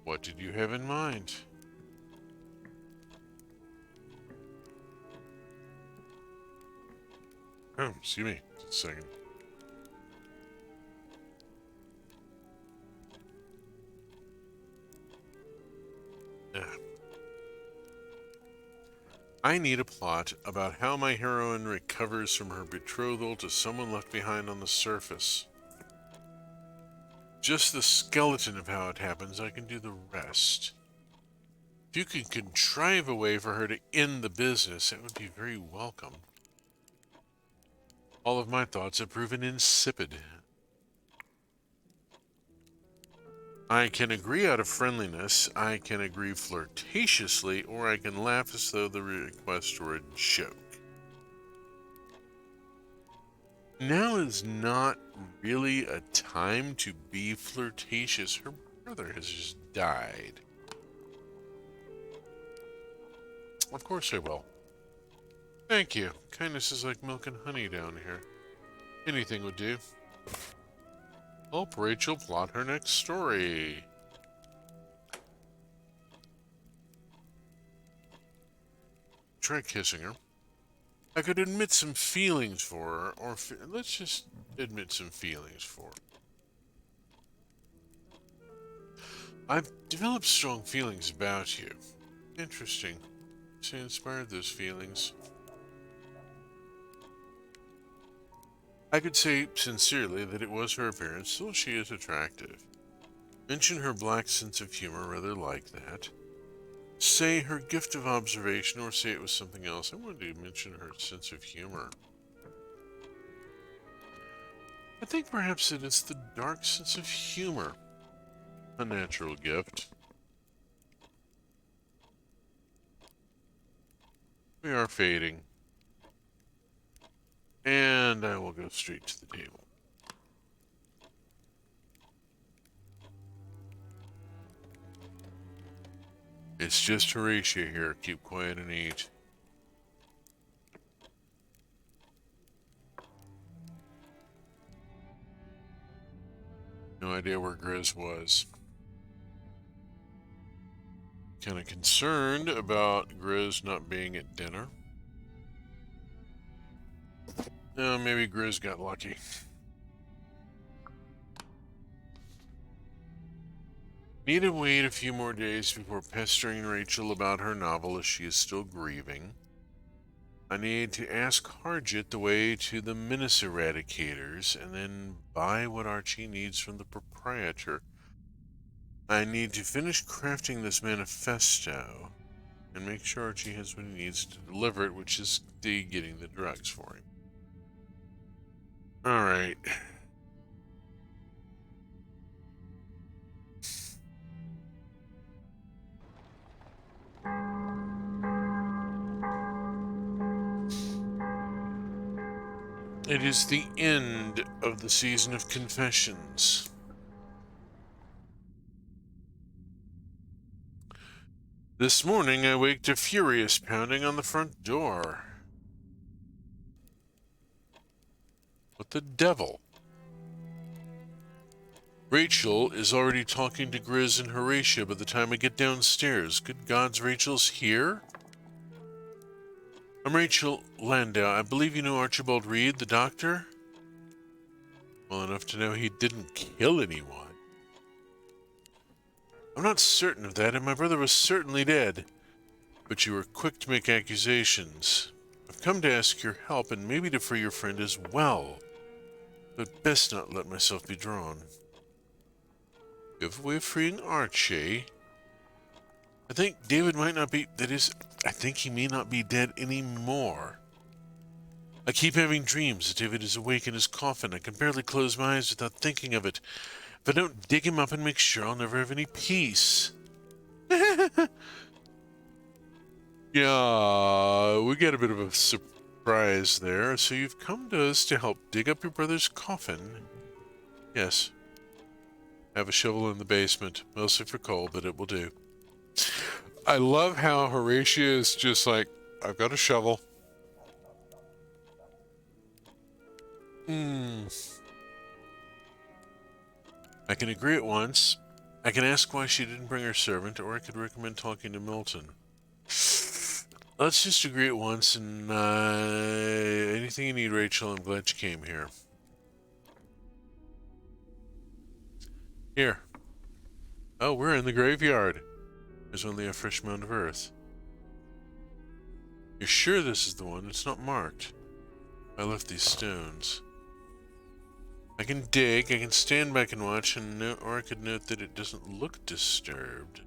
[SPEAKER 1] What did you have in mind? Oh, excuse me. Just a second. Yeah. I need a plot about how my heroine recovers from her betrothal to someone left behind on the surface. Just the skeleton of how it happens, I can do the rest. If you could contrive a way for her to end the business, that would be very welcome. All of my thoughts have proven insipid. I can agree out of friendliness, I can agree flirtatiously, or I can laugh as though the request were a joke. Now is not really a time to be flirtatious. Her brother has just died. Of course I will. Thank you. Kindness is like milk and honey down here. Anything would do. Help Rachel plot her next story. Try kissing her. I could admit some feelings for her, or let's just admit some feelings for her. I've developed strong feelings about you. Interesting. She inspired those feelings. I could say sincerely that it was her appearance, still she is attractive. Mention her black sense of humor, rather like that. Say her gift of observation, or say it was something else. I wanted to mention her sense of humor. I think perhaps it is the dark sense of humor. A natural gift. We are fading. And I will go straight to the table. It's just Horatio here. Keep quiet and eat. No idea where Grizz was. Kind of concerned about Grizz not being at dinner. Maybe Grizz got lucky. Need to wait a few more days before pestering Rachel about her novel as she is still grieving. I need to ask Harjit the way to the Menace Eradicators and then buy what Archie needs from the proprietor. I need to finish crafting this manifesto and make sure Archie has what he needs to deliver it, which is getting the drugs for him. Alright. It is the end of the season of confessions. This morning I waked to furious pounding on the front door. What the devil? Rachel is already talking to Grizz and Horatio by the time I get downstairs. Good gods, Rachel's here? I'm Rachel Landau. I believe you know Archibald Reed, the doctor? Well enough to know he didn't kill anyone. I'm not certain of that, and my brother was certainly dead. But you were quick to make accusations. I've come to ask your help, and maybe to free your friend as well. But best not let myself be drawn. You have a way of freeing Archie? I think David might not be... That is, I think he may not be dead anymore. I keep having dreams that David is awake in his coffin. I can barely close my eyes without thinking of it. If I don't dig him up and make sure, I'll never have any peace. Yeah, we get a bit of a surprise there. So you've come to us to help dig up your brother's coffin? Yes. I have a shovel in the basement, mostly for coal, but it will do. I love how Horatio is just like, I've got a shovel. I can agree at once. I can ask why she didn't bring her servant, or I could recommend talking to Milton. Let's just agree at once, and anything you need, Rachel, I'm glad you came here. Here. Oh, we're in the graveyard. There's only a fresh mound of earth. You're sure this is the one? It's not marked. I left these stones. I can dig, I can stand back and watch, and or I could note that it doesn't look disturbed.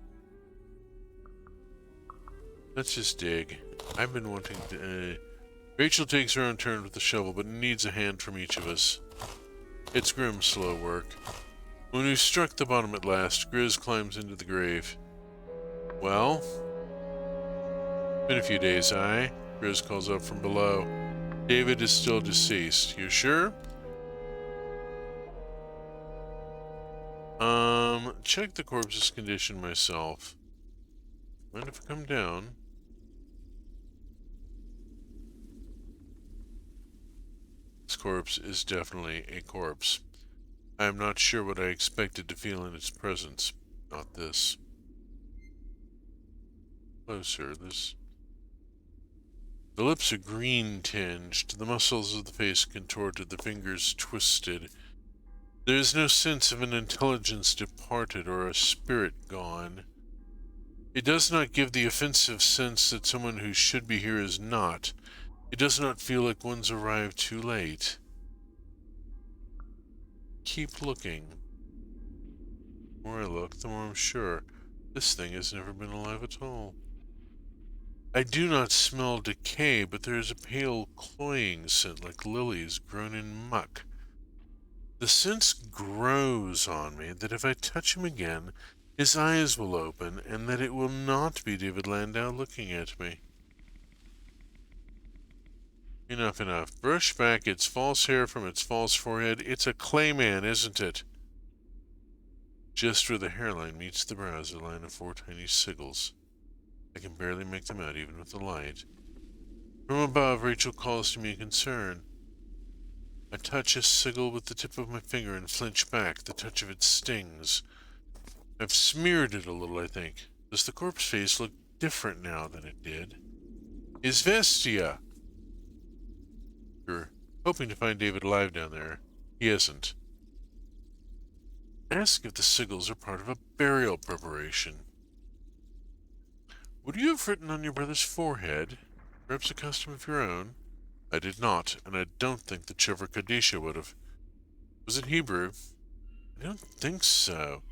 [SPEAKER 1] Let's just dig. I've been wanting to... Rachel takes her own turn with the shovel, but needs a hand from each of us. It's grim, slow work. When we've struck the bottom at last, Grizz climbs into the grave. Well? Been a few days, aye? Grizz calls up from below. David is still deceased. You sure? Check the corpse's condition myself. Mind if I come down? This corpse is definitely a corpse. I am not sure what I expected to feel in its presence. Not this. Closer, this... The lips are green-tinged, the muscles of the face contorted, the fingers twisted. There is no sense of an intelligence departed or a spirit gone. It does not give the offensive sense that someone who should be here is not. It does not feel like one's arrived too late. keep looking. The more I look, the more I'm sure this thing has never been alive at all. I do not smell decay, but there is a pale, cloying scent like lilies grown in muck. The sense grows on me that if I touch him again, his eyes will open, and that it will not be David Landau looking at me. Enough, enough. Brush back its false hair from its false forehead. It's a clayman, isn't it? Just where the hairline meets the brow is a line of 4 tiny siggles. I can barely make them out even with the light. From above, Rachel calls to me in concern. I touch a sigil with the tip of my finger and flinch back. The touch of it stings. I've smeared it a little, I think. Does the corpse face look different now than it did? Izvestia! You're hoping to find David alive down there. He isn't. Ask if the sigils are part of a burial preparation. Would you have written on your brother's forehead? Perhaps a custom of your own? I did not, and I don't think the Chever Kadisha would have. Was it Hebrew? I don't think so.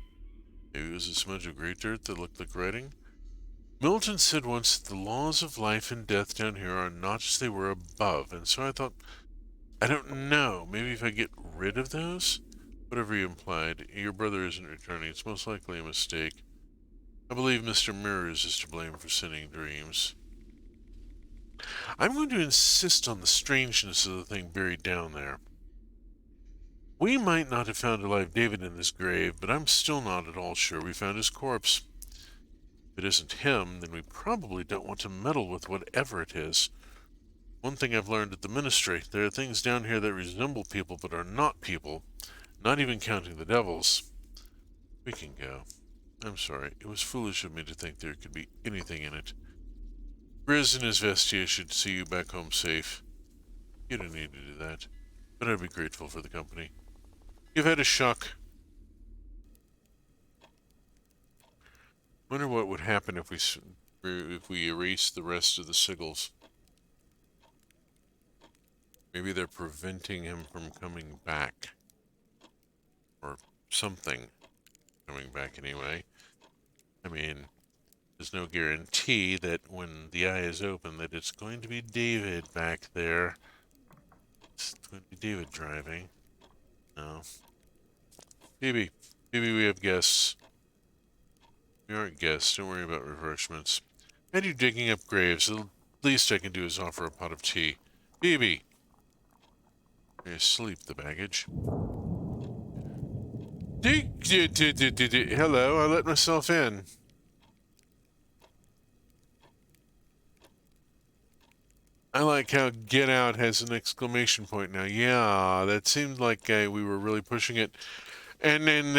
[SPEAKER 1] Maybe it was a smudge of grey dirt that looked like writing? Milton said once that the laws of life and death down here are not as they were above, and so I thought, I don't know, maybe if I get rid of those? Whatever you implied, your brother isn't returning. It's most likely a mistake. I believe Mr. Mirrors is to blame for sending dreams. I'm going to insist on the strangeness of the thing buried down there. We might not have found a live David in this grave, but I'm still not at all sure we found his corpse. If it isn't him, then we probably don't want to meddle with whatever it is. One thing I've learned at the ministry, there are things down here that resemble people but are not people, not even counting the devils. We can go. I'm sorry, it was foolish of me to think there could be anything in it. Grizz and Izvestia should see you back home safe. You don't need to do that, but I'd be grateful for the company. You've had a shock. Wonder what would happen if we erased the rest of the sigils. Maybe they're preventing him from coming back. Or something coming back anyway. I mean, there's no guarantee that when the eye is open that it's going to be David back there. It's going to be David driving. No. Maybe we have guests. We aren't guests. Don't worry about refreshments. And you're digging up graves. The least I can do is offer a pot of tea. Phoebe! Sleep the baggage. Hello, I let myself in. I like how get out has an exclamation point now. Yeah, that seemed like we were really pushing it. And then,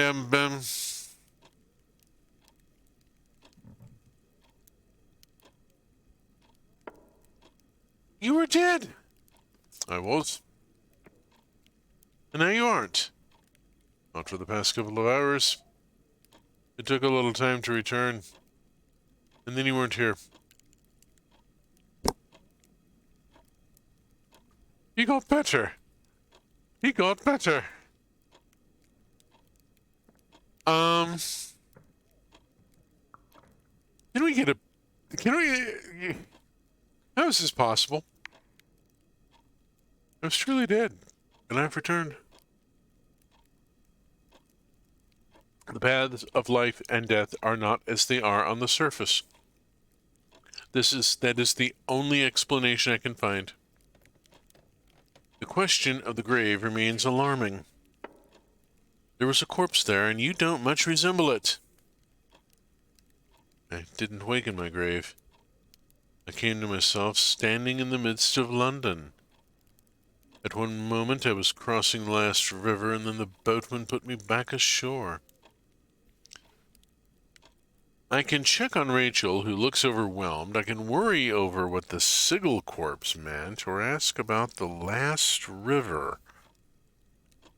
[SPEAKER 1] you were dead. I was. And now you aren't. Not for the past couple of hours. It took a little time to return. And then you weren't here. He got better. He got better. Can we get a... Can we... How is this possible? I was truly dead, and I've returned. The paths of life and death are not as they are on the surface. That is the only explanation I can find. The question of the grave remains alarming. There was a corpse there, and you don't much resemble it. I didn't wake in my grave. I came to myself standing in the midst of London. At one moment I was crossing the last river, and then the boatman put me back ashore. I can check on Rachel, who looks overwhelmed. I can worry over what the sigil corpse meant, or ask about the last river.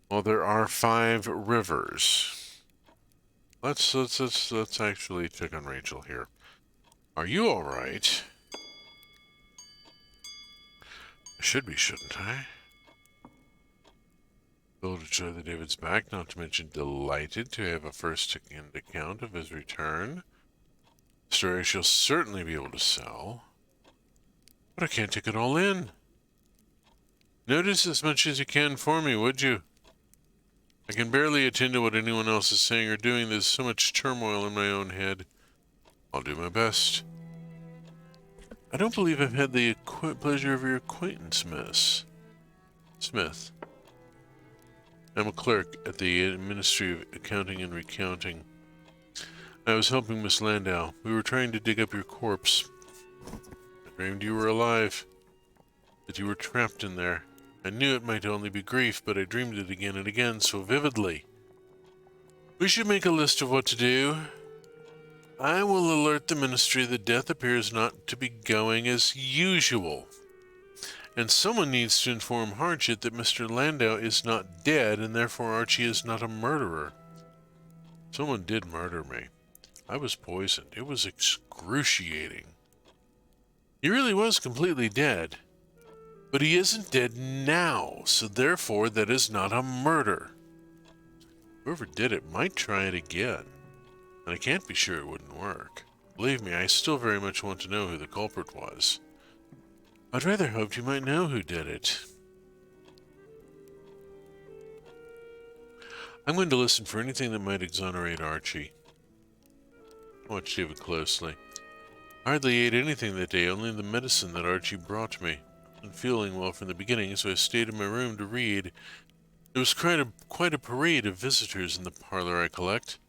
[SPEAKER 1] Well, there are 5 rivers. Let's actually check on Rachel here. Are you all right? I should be, shouldn't I? Thrilled to show that David's back, not to mention delighted to have a first-hand account of his return. Story I shall certainly be able to sell. But I can't take it all in. Notice as much as you can for me, would you? I can barely attend to what anyone else is saying or doing. There's so much turmoil in my own head. I'll do my best. I don't believe I've had the pleasure of your acquaintance, Miss Smith. I'm a clerk at the Ministry of Accounting and Recounting. I was helping Miss Landau. We were trying to dig up your corpse. I dreamed you were alive, that you were trapped in there. I knew it might only be grief, but I dreamed it again and again so vividly. We should make a list of what to do. I will alert the Ministry that death appears not to be going as usual. And someone needs to inform Harchett that Mr. Landau is not dead, and therefore Archie is not a murderer. Someone did murder me. I was poisoned. It was excruciating. He really was completely dead. But he isn't dead now, so therefore that is not a murder. Whoever did it might try it again, and I can't be sure it wouldn't work. Believe me, I still very much want to know who the culprit was. I'd rather hoped you might know who did it. I'm going to listen for anything that might exonerate Archie. Watch David closely. I hardly ate anything that day, only the medicine that Archie brought me. I wasn't feeling well from the beginning, so I stayed in my room to read. There was quite a parade of visitors in the parlor I collect.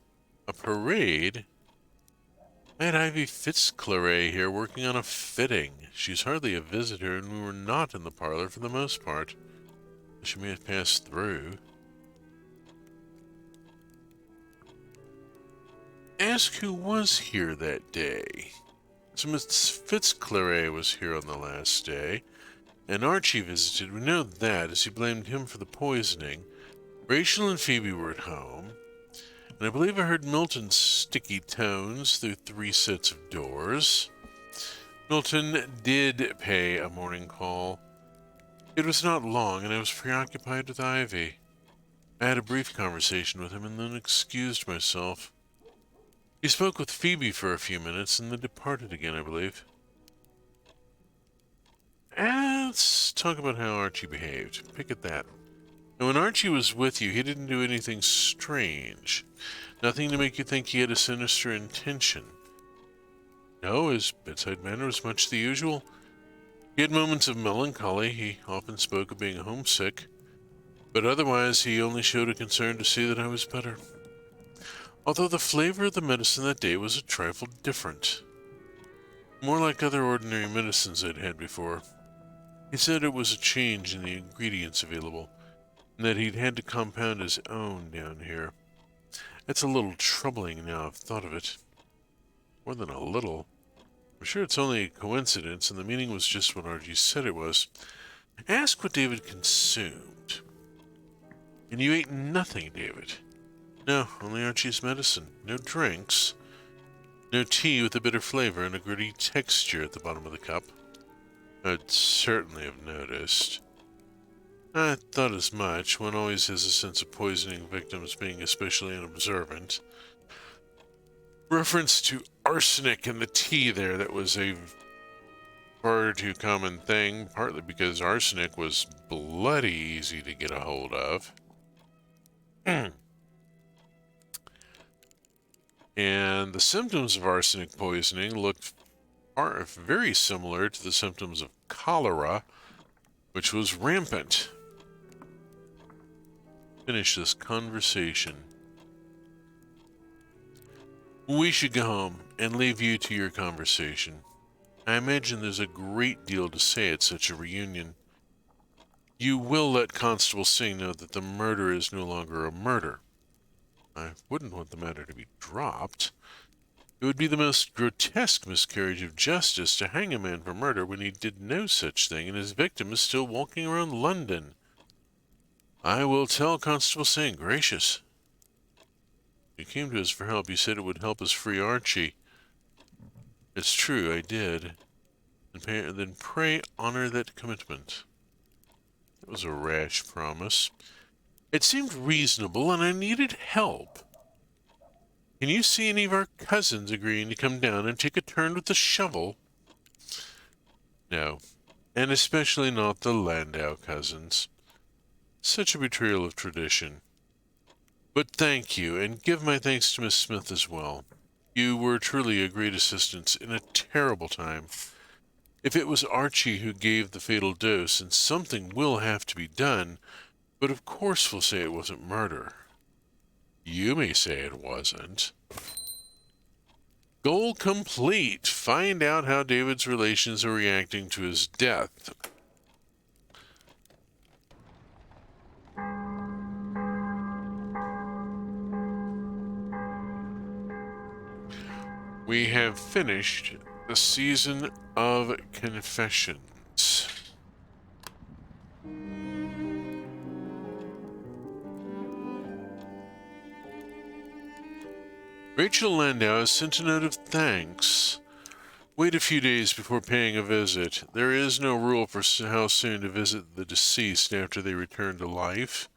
[SPEAKER 1] A parade? I had Ivy Fitzclare here working on a fitting. She's hardly a visitor, and we were not in the parlor for the most part. She may have passed through. Ask who was here that day. So Miss Fitzclare was here on the last day, and Archie visited. We know that, as he blamed him for the poisoning. Rachel and Phoebe were at home, and I believe I heard Milton's sticky tones through 3 sets of doors. Milton did pay a morning call. It was not long, and I was preoccupied with Ivy. I had a brief conversation with him and then excused myself. He spoke with Phoebe for a few minutes and then departed again, I believe. Let's talk about how Archie behaved. Pick at that. And when Archie was with you, he didn't do anything strange. Nothing to make you think he had a sinister intention. No, his bedside manner was much the usual. He had moments of melancholy. He often spoke of being homesick. But otherwise, he only showed a concern to see that I was better. Although the flavor of the medicine that day was a trifle different. More like other ordinary medicines I'd had before. He said it was a change in the ingredients available, and that he'd had to compound his own down here. It's a little troubling now I've thought of it. More than a little. I'm sure it's only a coincidence, and the meaning was just what Archie said it was. Ask what David consumed. And you ate nothing, David. No, only Archie's medicine. No drinks. No tea with a bitter flavor and a gritty texture at the bottom of the cup. I'd certainly have noticed. I thought as much. One always has a sense of poisoning victims being especially unobservant. Reference to arsenic in the tea there, that was a far too common thing, partly because arsenic was bloody easy to get a hold of. And the symptoms of arsenic poisoning looked very similar to the symptoms of cholera, which was rampant. Finish this conversation. We should go home and leave you to your conversation. I imagine there's a great deal to say at such a reunion. You will let Constable Singh know that the murder is no longer a murder. I wouldn't want the matter to be dropped. It would be the most grotesque miscarriage of justice to hang a man for murder when he did no such thing and his victim is still walking around London. I will tell Constable Singh. Gracious. You came to us for help. You said it would help us free Archie. It's true, I did. Then pray honor that commitment. That was a rash promise. It seemed reasonable, and I needed help. Can you see any of our cousins agreeing to come down and take a turn with the shovel? No, and especially not the Landau cousins. Such a betrayal of tradition. But thank you, and give my thanks to Miss Smith as well. You were truly a great assistance in a terrible time. If it was Archie who gave the fatal dose, and something will have to be done, but of course we'll say it wasn't murder. You may say it wasn't. Goal complete. Find out how David's relations are reacting to his death. We have finished the season of Confessions. Rachel Landau has sent a note of thanks. Wait a few days before paying a visit. There is no rule for how soon to visit the deceased after they return to life.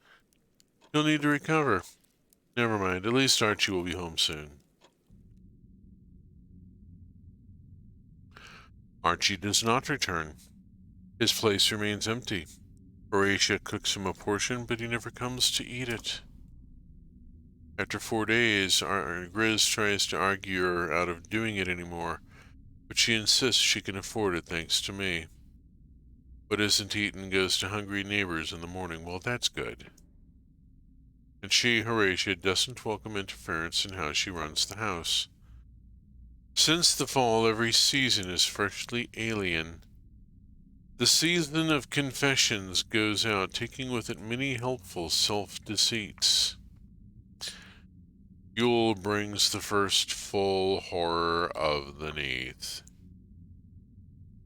[SPEAKER 1] You'll need to recover. Never mind, at least Archie will be home soon. Archie does not return. His place remains empty. Horatia cooks him a portion, but he never comes to eat it. After 4 days, Grizz tries to argue her out of doing it anymore, but she insists she can afford it thanks to me. What isn't eaten goes to hungry neighbors in the morning. Well, that's good. And she, Horatia, doesn't welcome interference in how she runs the house. Since the fall, every season is freshly alien. The season of Confessions goes out, taking with it many helpful self-deceits. Yule brings the first full horror of the Neath.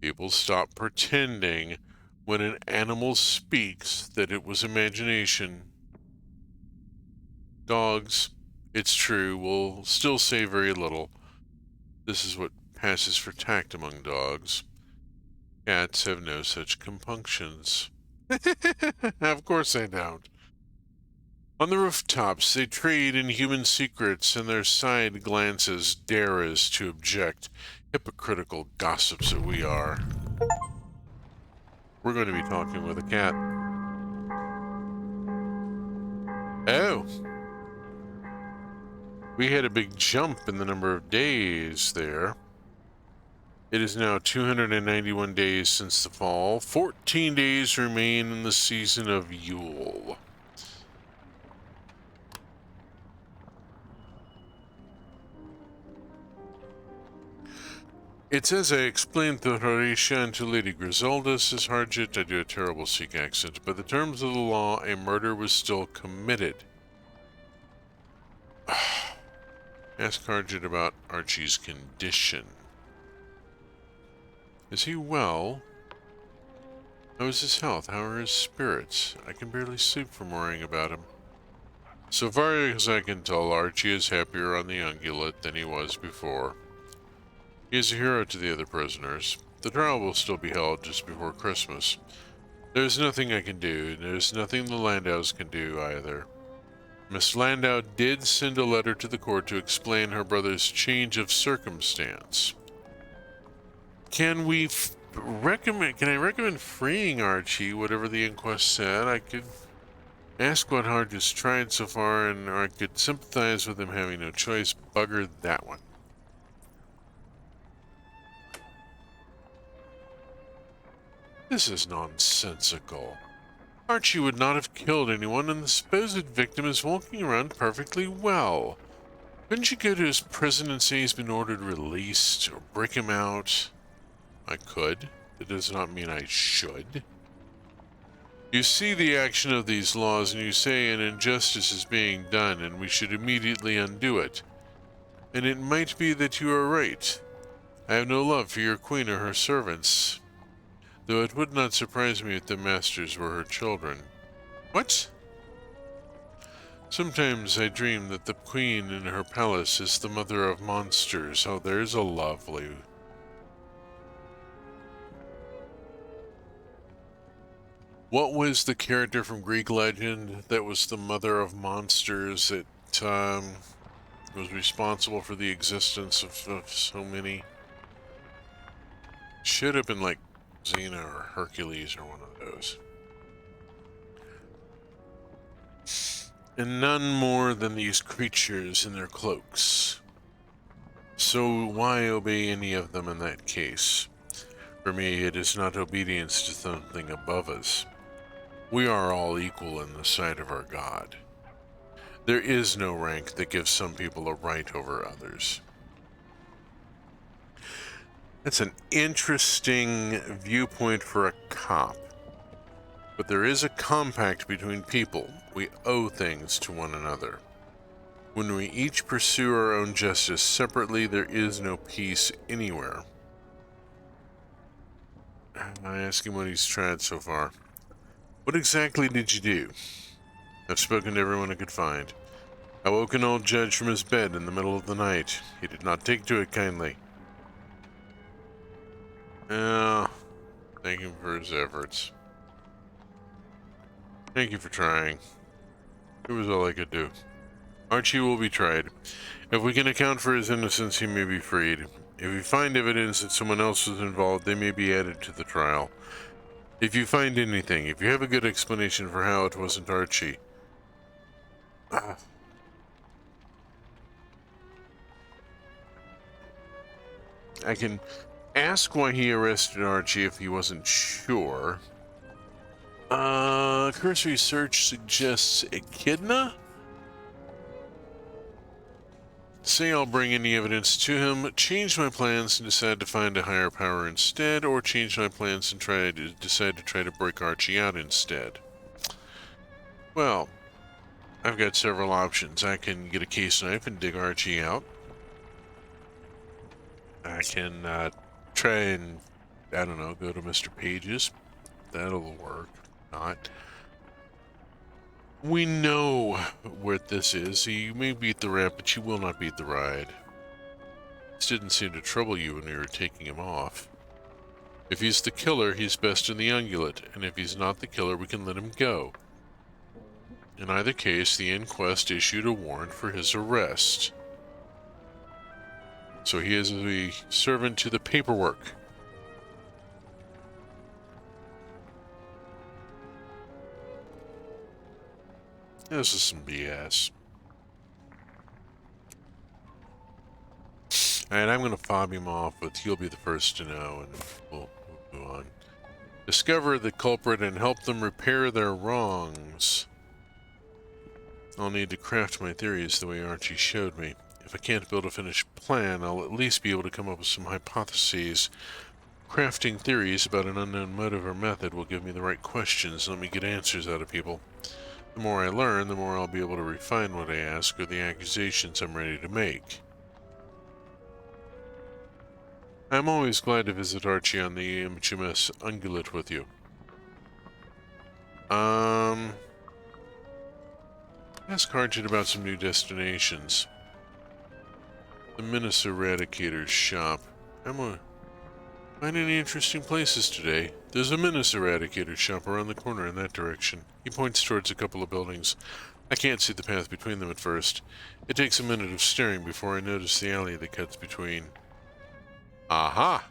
[SPEAKER 1] People stop pretending when an animal speaks that it was imagination. Dogs, it's true, will still say very little. This is what passes for tact among dogs. Cats have no such compunctions. Of course they don't. On the rooftops, they trade in human secrets, and their side glances dare us to object. Hypocritical gossips that we are. We're going to be talking with a cat. Oh. We had a big jump in the number of days there. It is now 291 days since the fall. 14 days remain in the season of Yule. It's as I explained to Horatia and to Lady Griselda, says Harjit. I do a terrible Sikh accent. By the terms of the law, a murder was still committed. Ask Harjit about Archie's condition. Is he well? How is his health? How are his spirits? I can barely sleep from worrying about him. So far as I can tell, Archie is happier on the ungulate than he was before. He is a hero to the other prisoners. The trial will still be held just before Christmas. There's nothing I can do, and there's nothing the Landaus can do either. Miss Landau did send a letter to the court to explain her brother's change of circumstance. Can I recommend freeing Archie, whatever the inquest said? I could ask what Hart has tried so far, and I could sympathize with him having no choice. Bugger that one. This is nonsensical. Archie would not have killed anyone, and the supposed victim is walking around perfectly well. Couldn't you go to his prison and say he's been ordered released, or break him out? I could. That does not mean I should. You see the action of these laws, and you say an injustice is being done, and we should immediately undo it. And it might be that you are right. I have no love for your queen or her servants, though it would not surprise me if the masters were her children. What? Sometimes I dream that the queen in her palace is the mother of monsters. Oh, there's a lovely... What was the character from Greek legend that was the mother of monsters that was responsible for the existence of so many? Should have been like Xena or Hercules or one of those. And none more than these creatures in their cloaks. So why obey any of them in that case? For me, it is not obedience to something above us. We are all equal in the sight of our God. There is no rank that gives some people a right over others. That's an interesting viewpoint for a cop. But there is a compact between people. We owe things to one another. When we each pursue our own justice separately, there is no peace anywhere. I ask him what he's tried so far. What exactly did you do? I've spoken to everyone I could find. I woke an old judge from his bed in the middle of the night. He did not take to it kindly. Thank him for his efforts. Thank you for trying. It was all I could do. Archie will be tried. If we can account for his innocence, he may be freed. If we find evidence that someone else was involved, they may be added to the trial. If you find anything, if you have a good explanation for how it wasn't Archie... I can ask why he arrested Archie if he wasn't sure. Cursory search suggests Echidna? Say I'll bring any evidence to him, change my plans and decide to find a higher power instead, or change my plans and decide to try to break Archie out instead. Well, I've got several options. I can get a case knife and dig Archie out. I can try and, I don't know, go to Mr. Page's. That'll work. Not. We know what this is. You may beat the rap, but you will not beat the ride. This didn't seem to trouble you when we were taking him off. If he's the killer, he's best in the ungulate, and if he's not the killer, we can let him go. In either case, the inquest issued a warrant for his arrest. So he is a servant to the paperwork. This is some BS. Alright, I'm going to fob him off, but you'll be the first to know, and we'll move on. Discover the culprit and help them repair their wrongs. I'll need to craft my theories the way Archie showed me. If I can't build a finished plan, I'll at least be able to come up with some hypotheses. Crafting theories about an unknown motive or method will give me the right questions and let me get answers out of people. The more I learn, the more I'll be able to refine what I ask or the accusations I'm ready to make. I'm always glad to visit Archie on the HMS Ungulate with you. Ask Harjit about some new destinations. The Menace Eradicator's shop. Find any interesting places today? There's a Menace Eradicator shop around the corner in that direction. He points towards a couple of buildings. I can't see the path between them at first. It takes a minute of staring before I notice the alley that cuts between. Aha!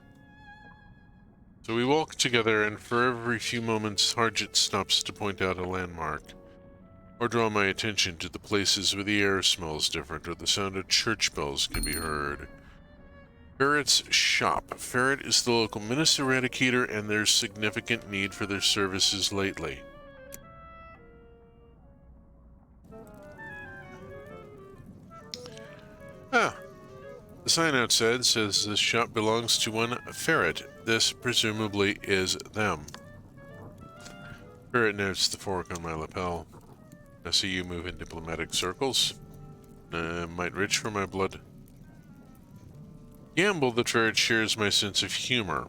[SPEAKER 1] So we walk together, and for every few moments, Harjit stops to point out a landmark, or draw my attention to the places where the air smells different, or the sound of church bells can be heard. Ferret's shop. Ferret is the local Menace Eradicator, and there's significant need for their services lately. The sign outside says this shop belongs to one Ferret. This, presumably, is them. Ferret notes the fork on my lapel. I see you move in diplomatic circles. Might rich for my blood. Gamble the Ferret shares my sense of humor.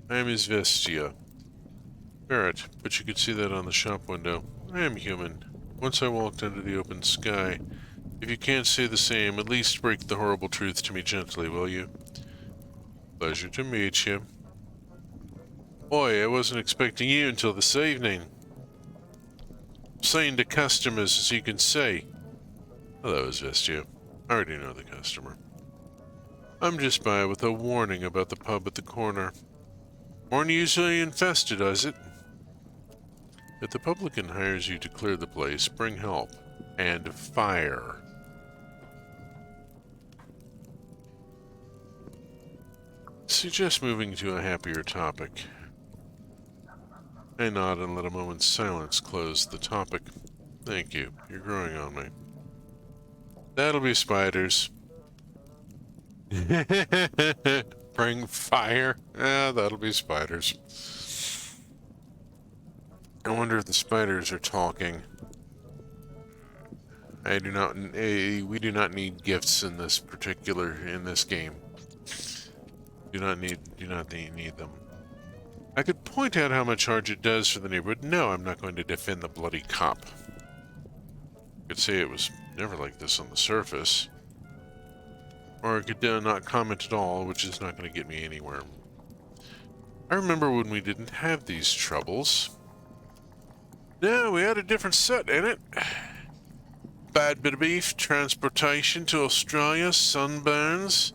[SPEAKER 1] I am his Vestia. Ferret, but you could see that on the shop window. I am human. Once I walked under the open sky. If you can't say the same, at least break the horrible truth to me gently, will you? Pleasure to meet you. Boy, I wasn't expecting you until this evening. Saying to customers, as you can see. Hello, Zvestia. I already know the customer. I'm just by with a warning about the pub at the corner. More usually infested, does it? If the publican hires you to clear the place, bring help. And fire. Suggest moving to a happier topic. I nod and let a moment's silence close the topic. Thank you. You're growing on me. That'll be spiders. Bring fire? Yeah, that'll be spiders. I wonder if the spiders are talking. We do not need gifts in this game. Do not need them. I could point out how much charge it does for the neighborhood. No, I'm not going to defend the bloody cop. I could say it was never like this on the surface. Or I could not comment at all, which is not going to get me anywhere. I remember when we didn't have these troubles. No, we had a different set, ain't it? Bad bit of beef, transportation to Australia, sunburns.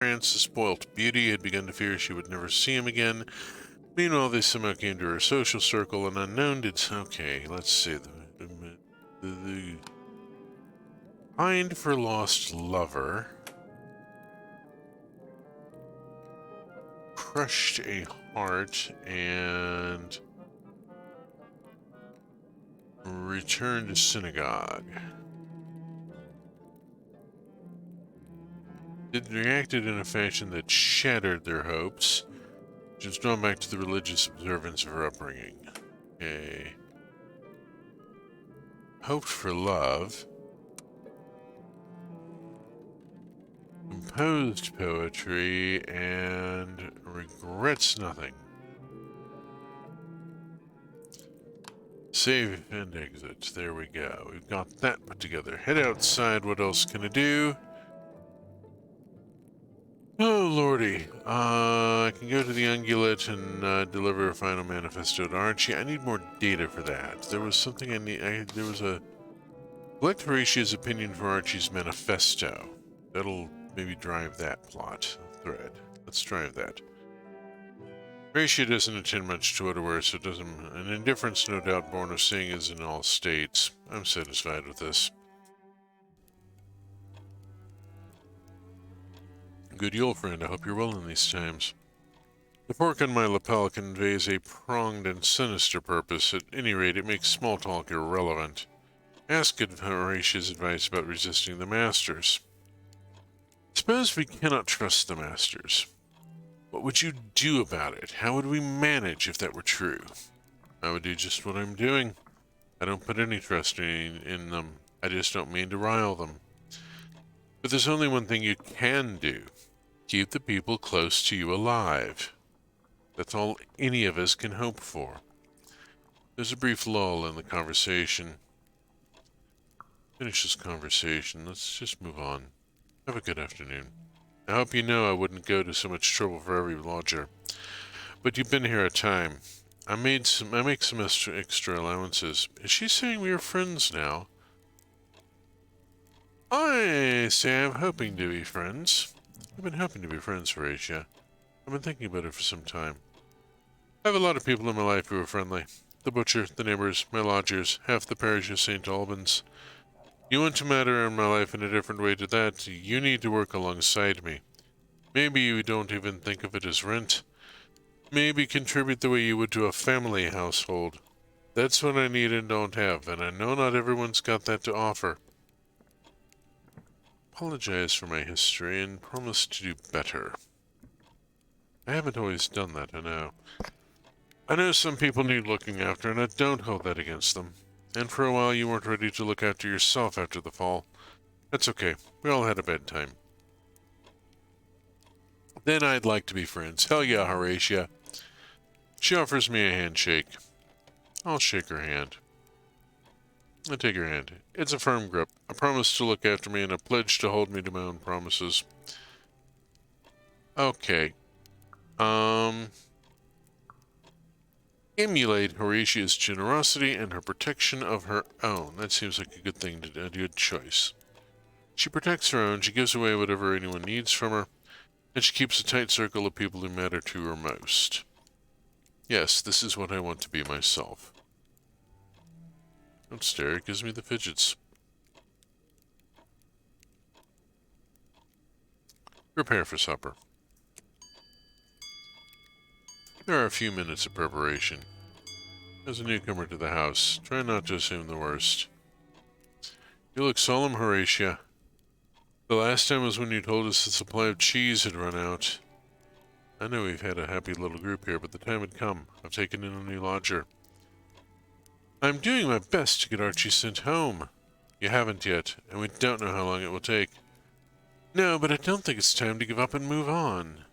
[SPEAKER 1] France's spoilt beauty had begun to fear she would never see him again. Meanwhile, they somehow came to her social circle, and unknown did... Okay, let's see. The Find for Lost Lover. Crushed a heart, and... Returned to synagogue. It reacted in a fashion that shattered their hopes. She was drawn back to the religious observance of her upbringing. Okay. Hoped for love. Composed poetry and regrets nothing. Save and exit. There we go. We've got that put together. Head outside. What else can I do? Oh, lordy. I can go to the Ungulate and deliver a final manifesto to Archie. I need more data for that. There was something I need. There was a... Collect Horatia's opinion for Archie's manifesto. That'll maybe drive that plot thread. Let's drive that. Horatia doesn't attend much to Otterware, so it doesn't... An indifference, no doubt, born of seeing is in all states. I'm satisfied with this. Good Yule, friend. I hope you're well in these times. The fork on my lapel conveys a pronged and sinister purpose. At any rate, it makes small talk irrelevant. Ask Horatia's advice about resisting the Masters. Suppose we cannot trust the Masters. What would you do about it? How would we manage if that were true? I would do just what I'm doing. I don't put any trust in them. I just don't mean to rile them. But there's only one thing you can do. Keep the people close to you alive. That's all any of us can hope for. There's a brief lull in the conversation. Finish this conversation. Let's just move on. Have a good afternoon. I hope you know I wouldn't go to so much trouble for every lodger. But you've been here a time. I make some extra allowances. Is she saying we are friends now? I say I'm hoping to be friends. I've been hoping to be friends, Horatia. I've been thinking about it for some time. I have a lot of people in my life who are friendly. The butcher, the neighbors, my lodgers, half the parish of St. Albans. You want to matter in my life in a different way to that, you need to work alongside me. Maybe you don't even think of it as rent. Maybe contribute the way you would to a family household. That's what I need and don't have, and I know not everyone's got that to offer. Apologize for my history and promise to do better. I haven't always done that, I know. I know some people need looking after, and I don't hold that against them. And for a while you weren't ready to look after yourself after the fall. That's okay. We all had a bad time. Then I'd like to be friends. Hell yeah, Horatia. She offers me a handshake. I'll shake her hand. I take her hand. It's a firm grip. A promise to look after me and a pledge to hold me to my own promises. Okay. Emulate Horatia's generosity and her protection of her own. That seems like a good thing to do, a good choice. She protects her own, she gives away whatever anyone needs from her, and she keeps a tight circle of people who matter to her most. Yes, this is what I want to be myself. Don't stare, it gives me the fidgets. Prepare for supper. There are a few minutes of preparation. As a newcomer to the house, try not to assume the worst. You look solemn, Horatia. The last time was when you told us the supply of cheese had run out. I know we've had a happy little group here, but the time had come. I've taken in a new lodger. I'm doing my best to get Archie sent home. You haven't yet, and we don't know how long it will take. No, but I don't think it's time to give up and move on.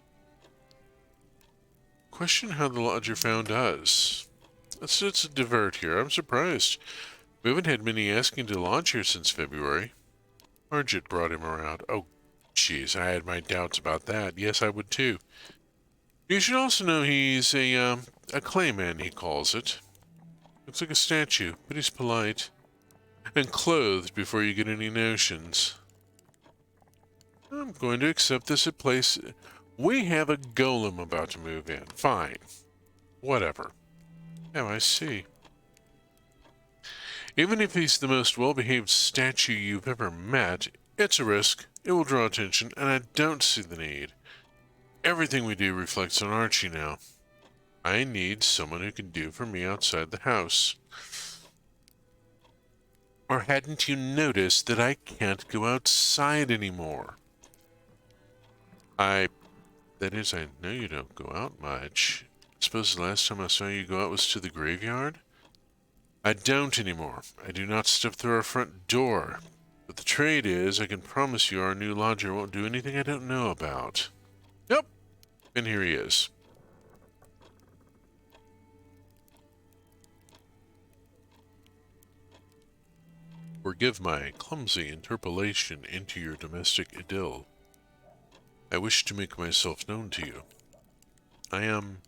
[SPEAKER 1] Question how the lodger found us. It's a divert here. I'm surprised. We haven't had many asking to lodge here since February. Argit brought him around. Oh, jeez, I had my doubts about that. Yes, I would too. You should also know he's a clayman, he calls it. Looks like a statue, but he's polite. And clothed before you get any notions. I'm going to accept this at place... We have a golem about to move in. Fine. Whatever. Oh, I see. Even if he's the most well-behaved statue you've ever met, it's a risk. It will draw attention, and I don't see the need. Everything we do reflects on Archie now. I need someone who can do for me outside the house. Or hadn't you noticed that I can't go outside anymore? That is, I know you don't go out much. I suppose the last time I saw you go out was to the graveyard? I don't anymore. I do not step through our front door. But the trade is, I can promise you our new lodger won't do anything I don't know about. Yep, and here he is. Forgive my clumsy interpolation into your domestic idyll. I wish to make myself known to you. I am...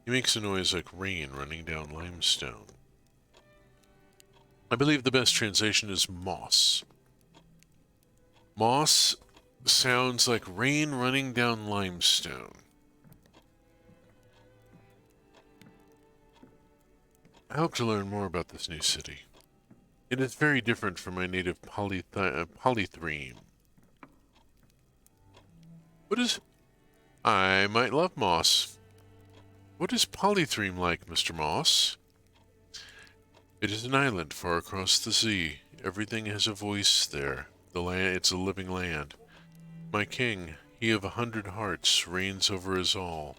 [SPEAKER 1] He makes a noise like rain running down limestone. I believe the best translation is moss. Moss sounds like rain running down limestone. I hope to learn more about this new city. It is very different from my native Polythreme. What is... I might love Moss. What is Polythreme like, Mr. Moss? It is an island far across the sea. Everything has a voice there. It's a living land. My king, he of 100 hearts, reigns over us all.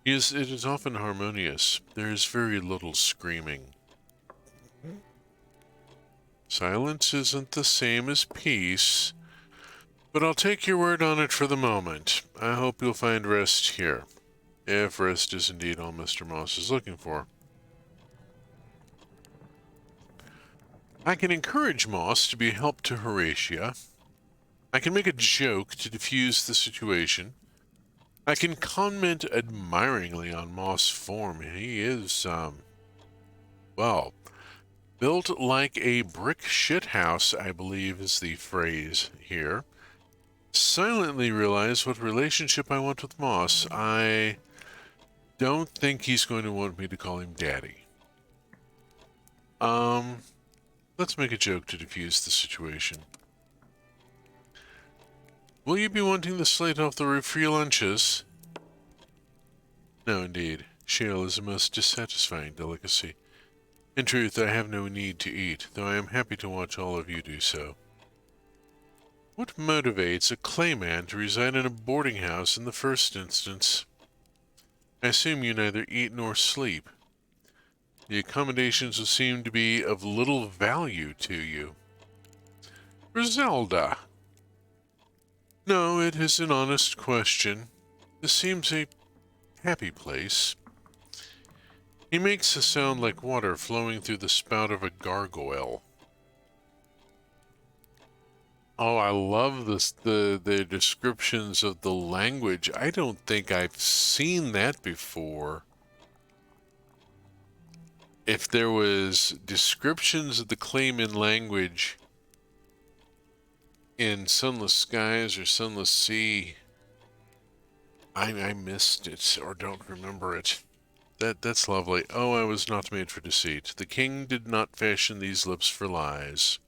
[SPEAKER 1] It is often harmonious. There is very little screaming. Silence isn't the same as peace, but I'll take your word on it for the moment. I hope you'll find rest here, if rest is indeed all Mr. Moss is looking for. I can encourage Moss to be a help to Horatia. I can make a joke to diffuse the situation. I can comment admiringly on Moss' form. He is, well, built like a brick shithouse, I believe is the phrase here. Silently realize what relationship I want with Moss. I don't think he's going to want me to call him Daddy. Let's make a joke to diffuse the situation. Will you be wanting the slate off the roof for your lunches? No, indeed. Shale is a most dissatisfying delicacy. In truth, I have no need to eat, though I am happy to watch all of you do so. What motivates a clayman to reside in a boarding house in the first instance? I assume you neither eat nor sleep. The accommodations would seem to be of little value to you. Griselda. No, it is an honest question. This seems a happy place. He makes a sound like water flowing through the spout of a gargoyle. Oh, I love this, the descriptions of the language. I don't think I've seen that before. If there was descriptions of the Clayman language in Sunless Skies or Sunless Sea, I missed it or don't remember it. That's lovely. Oh, I was not made for deceit. The king did not fashion these lips for lies.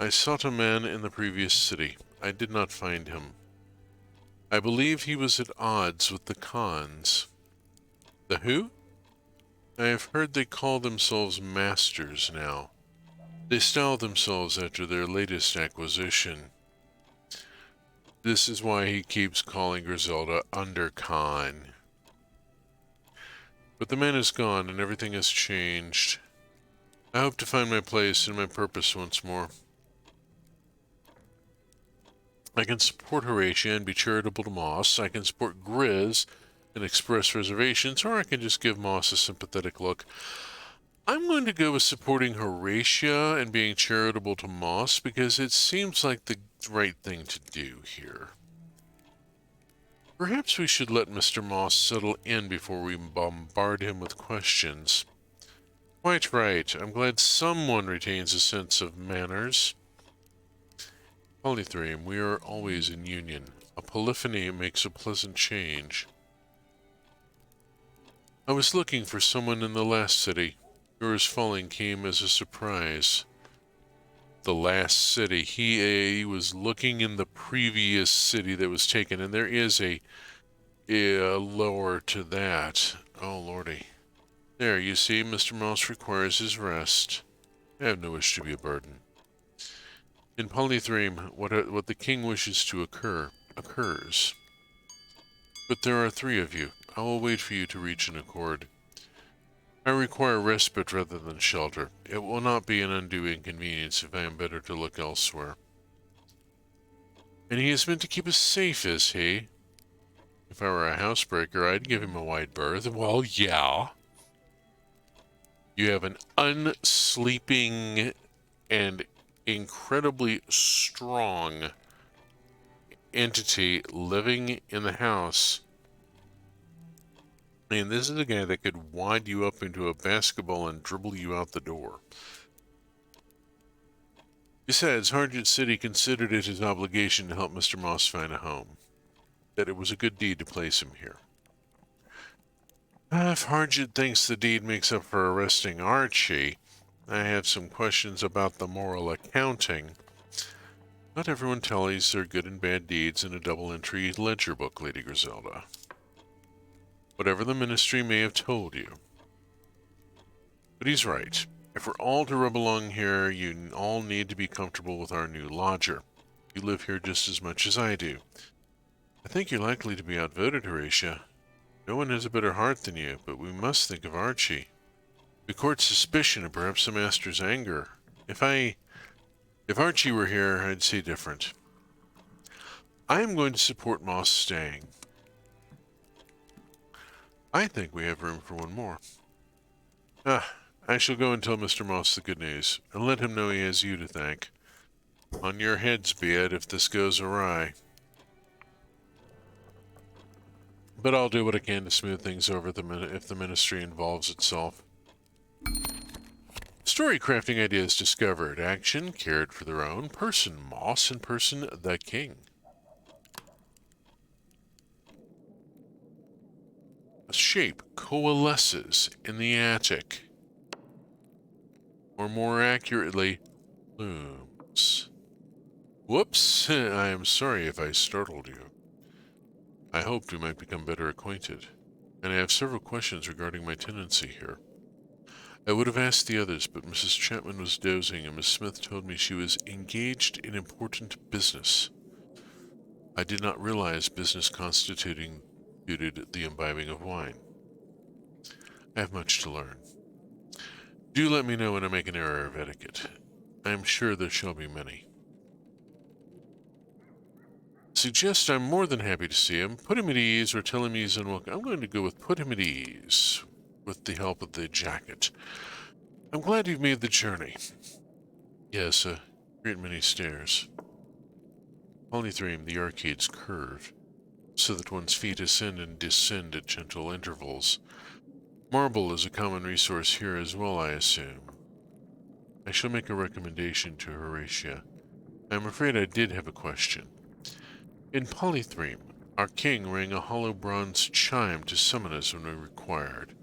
[SPEAKER 1] I sought a man in the previous city. I did not find him. I believe he was at odds with the Khans. The who? I have heard they call themselves masters now. They style themselves after their latest acquisition. This is why he keeps calling Griselda Under Khan. But the man is gone and everything has changed. I hope to find my place and my purpose once more. I can support Horatia and be charitable to Moss. I can support Grizz and express reservations, or I can just give Moss a sympathetic look. I'm going to go with supporting Horatia and being charitable to Moss because it seems like the right thing to do here. Perhaps we should let Mr. Moss settle in before we bombard him with questions. Quite right. I'm glad someone retains a sense of manners. Polythreme, we are always in union. A polyphony makes a pleasant change. I was looking for someone in the last city. Yours falling came as a surprise. The last city. He was looking in the previous city that was taken, and there is a lore to that. Oh, lordy. There, you see, Mr. Moss requires his rest. I have no wish to be a burden. In Polythreme, what the king wishes to occur, occurs. But there are 3 of you. I will wait for you to reach an accord. I require respite rather than shelter. It will not be an undue inconvenience if I am better to look elsewhere. And he is meant to keep us safe, is he? If I were a housebreaker, I'd give him a wide berth. Well, yeah. You have an unsleeping and incredibly strong entity living in the house. And this is a guy that could wad you up into a basketball and dribble you out the door. Besides, Hargent City considered it his obligation to help Mr. Moss find a home. That it was a good deed to place him here. If Hargent thinks the deed makes up for arresting Archie, I have some questions about the moral accounting. Not everyone tallies their good and bad deeds in a double-entry ledger book, Lady Griselda. Whatever the Ministry may have told you. But he's right. If we're all to rub along here, you all need to be comfortable with our new lodger. You live here just as much as I do. I think you're likely to be outvoted, Horatia. No one has a better heart than you, but we must think of Archie. We court suspicion and perhaps the Master's anger. If Archie were here, I'd say different. I am going to support Moss staying. I think we have room for one more. I shall go and tell Mr. Moss the good news, and let him know he has you to thank. On your heads be it if this goes awry. But I'll do what I can to smooth things over if the Ministry involves itself. Story crafting ideas discovered. Action cared for their own. Person Moss and person the King. A shape coalesces in the attic. Or more accurately, looms. Whoops, I am sorry if I startled you. I hoped we might become better acquainted, and I have several questions regarding my tenancy here. I would have asked the others, but Mrs. Chapman was dozing, and Miss Smith told me she was engaged in important business. I did not realize business constituted the imbibing of wine. I have much to learn. Do let me know when I make an error of etiquette. I am sure there shall be many. Suggest I'm more than happy to see him. Put him at ease, or tell him he's unwelcome. I'm going to go with put him at ease, with the help of the jacket. I'm glad you've made the journey. Yes, a great many stairs. Polythreme, the arcades curve, so that one's feet ascend and descend at gentle intervals. Marble is a common resource here as well, I assume. I shall make a recommendation to Horatia. I'm afraid I did have a question. In Polythreme, our king rang a hollow bronze chime to summon us when we required.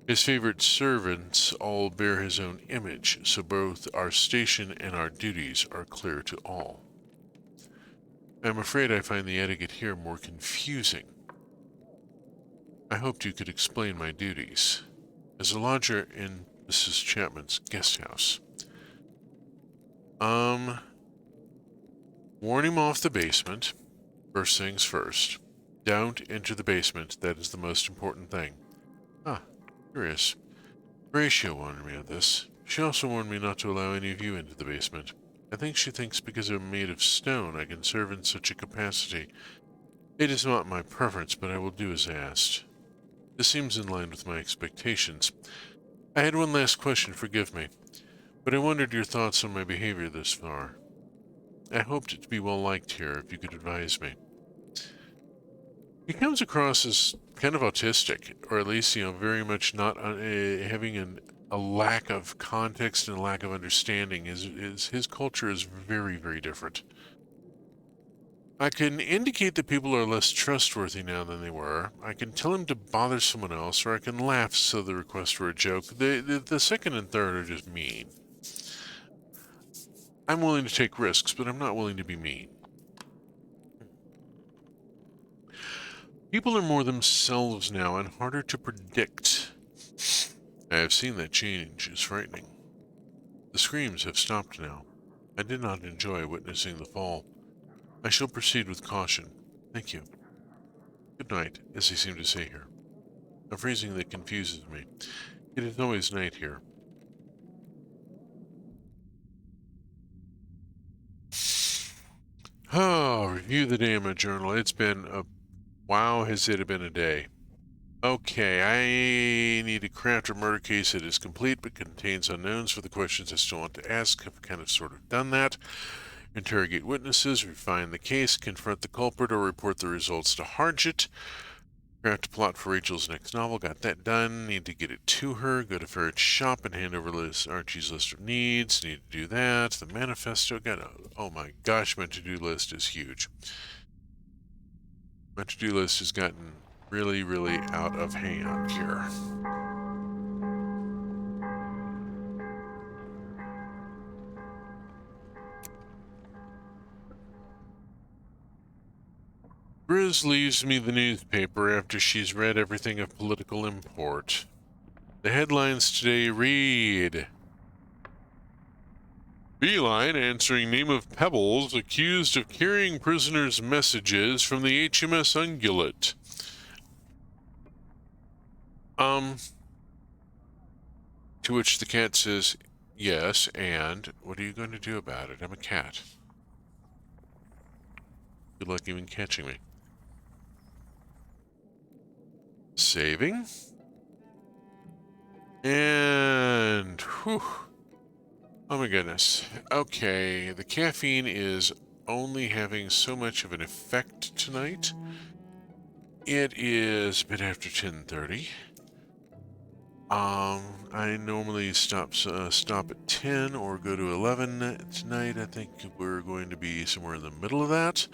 [SPEAKER 1] His favorite servants all bear his own image, so both our station and our duties are clear to all. I'm afraid I find the etiquette here more confusing. I hoped you could explain my duties. As a lodger in Mrs. Chapman's guest house. Warn him off the basement. First things first. Don't enter the basement. That is the most important thing. Ah, curious. Horatia warned me of this. She also warned me not to allow any of you into the basement. I think she thinks because I'm made of stone I can serve in such a capacity. It is not my preference, but I will do as asked. This seems in line with my expectations. I had one last question, forgive me, but I wondered your thoughts on my behavior this far. I hoped it to be well liked here, if you could advise me. He comes across as kind of autistic, or at least, very much not having a lack of context and a lack of understanding. His culture is very, very different. I can indicate that people are less trustworthy now than they were. I can tell him to bother someone else, or I can laugh so the requests were a joke. The second and third are just mean. I'm willing to take risks, but I'm not willing to be mean. People are more themselves now and harder to predict. I have seen that change is frightening. The screams have stopped now. I did not enjoy witnessing the fall. I shall proceed with caution. Thank you. Good night, as they seem to say here. A phrasing that confuses me. It is always night here. Oh, review the day in my journal. It's been a... Wow, has it been a day. Okay, I need to craft a murder case that is complete but contains unknowns for the questions I still want to ask. I've kind of sort of done that. Interrogate witnesses, refine the case, confront the culprit, or report the results to Harjit. Craft a plot for Rachel's next novel. Got that done. Need to get it to her. Go to Ferret's shop and hand over Archie's list of needs. Need to do that. The manifesto. Oh my gosh, my to-do list is huge. My to-do list has gotten really, really out of hand here. Grizz leaves me the newspaper after she's read everything of political import. The headlines today read: Beeline answering name of Pebbles accused of carrying prisoners' messages from the HMS Ungulate. To which the cat says, yes, and what are you going to do about it? I'm a cat. Good luck even catching me. Saving. And, whew. Oh my goodness. Okay, the caffeine is only having so much of an effect tonight. It is a bit after 10:30. I normally stop at 10 or go to 11 tonight. I think we're going to be somewhere in the middle of that.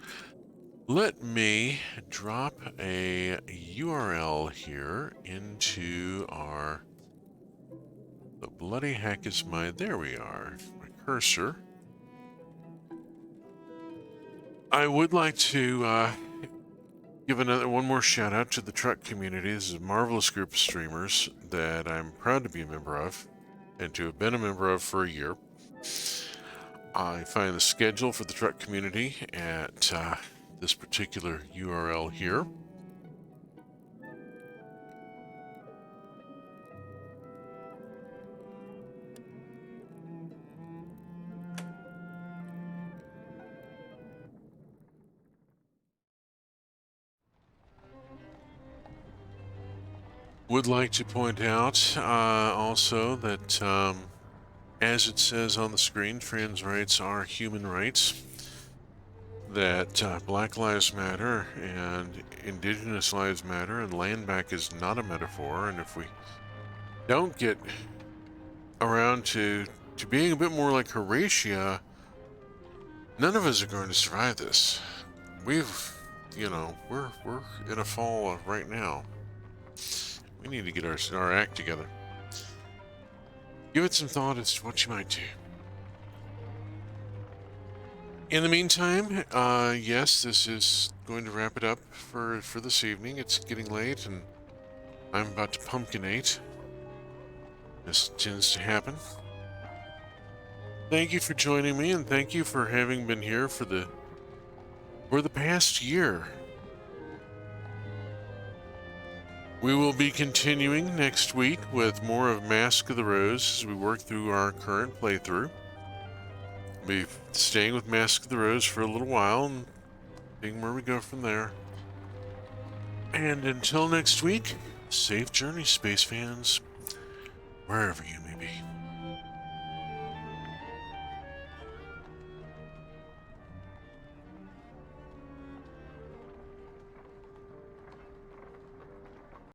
[SPEAKER 1] Let me drop a URL here into our... The bloody heck is my... There we are. My cursor. I would like to give one more shout out to the truck community. This is a marvelous group of streamers that I'm proud to be a member of and to have been a member of for a year. I find the schedule for the truck community at this particular URL here. Would like to point out also that, as it says on the screen, trans rights are human rights. That Black Lives Matter and Indigenous Lives Matter, and land back is not a metaphor. And if we don't get around to being a bit more like Horatia, none of us are going to survive this. We've, we're in a fall right now. We need to get our act together. Give it some thought as to what you might do. In the meantime, yes, this is going to wrap it up for this evening. It's getting late, and I'm about to pumpkinate. This tends to happen. Thank you for joining me, and thank you for having been here for the past year. We will be continuing next week with more of Mask of the Rose as we work through our current playthrough. We'll be staying with Mask of the Rose for a little while and seeing where we go from there. And until next week, safe journey, space fans, wherever you may be.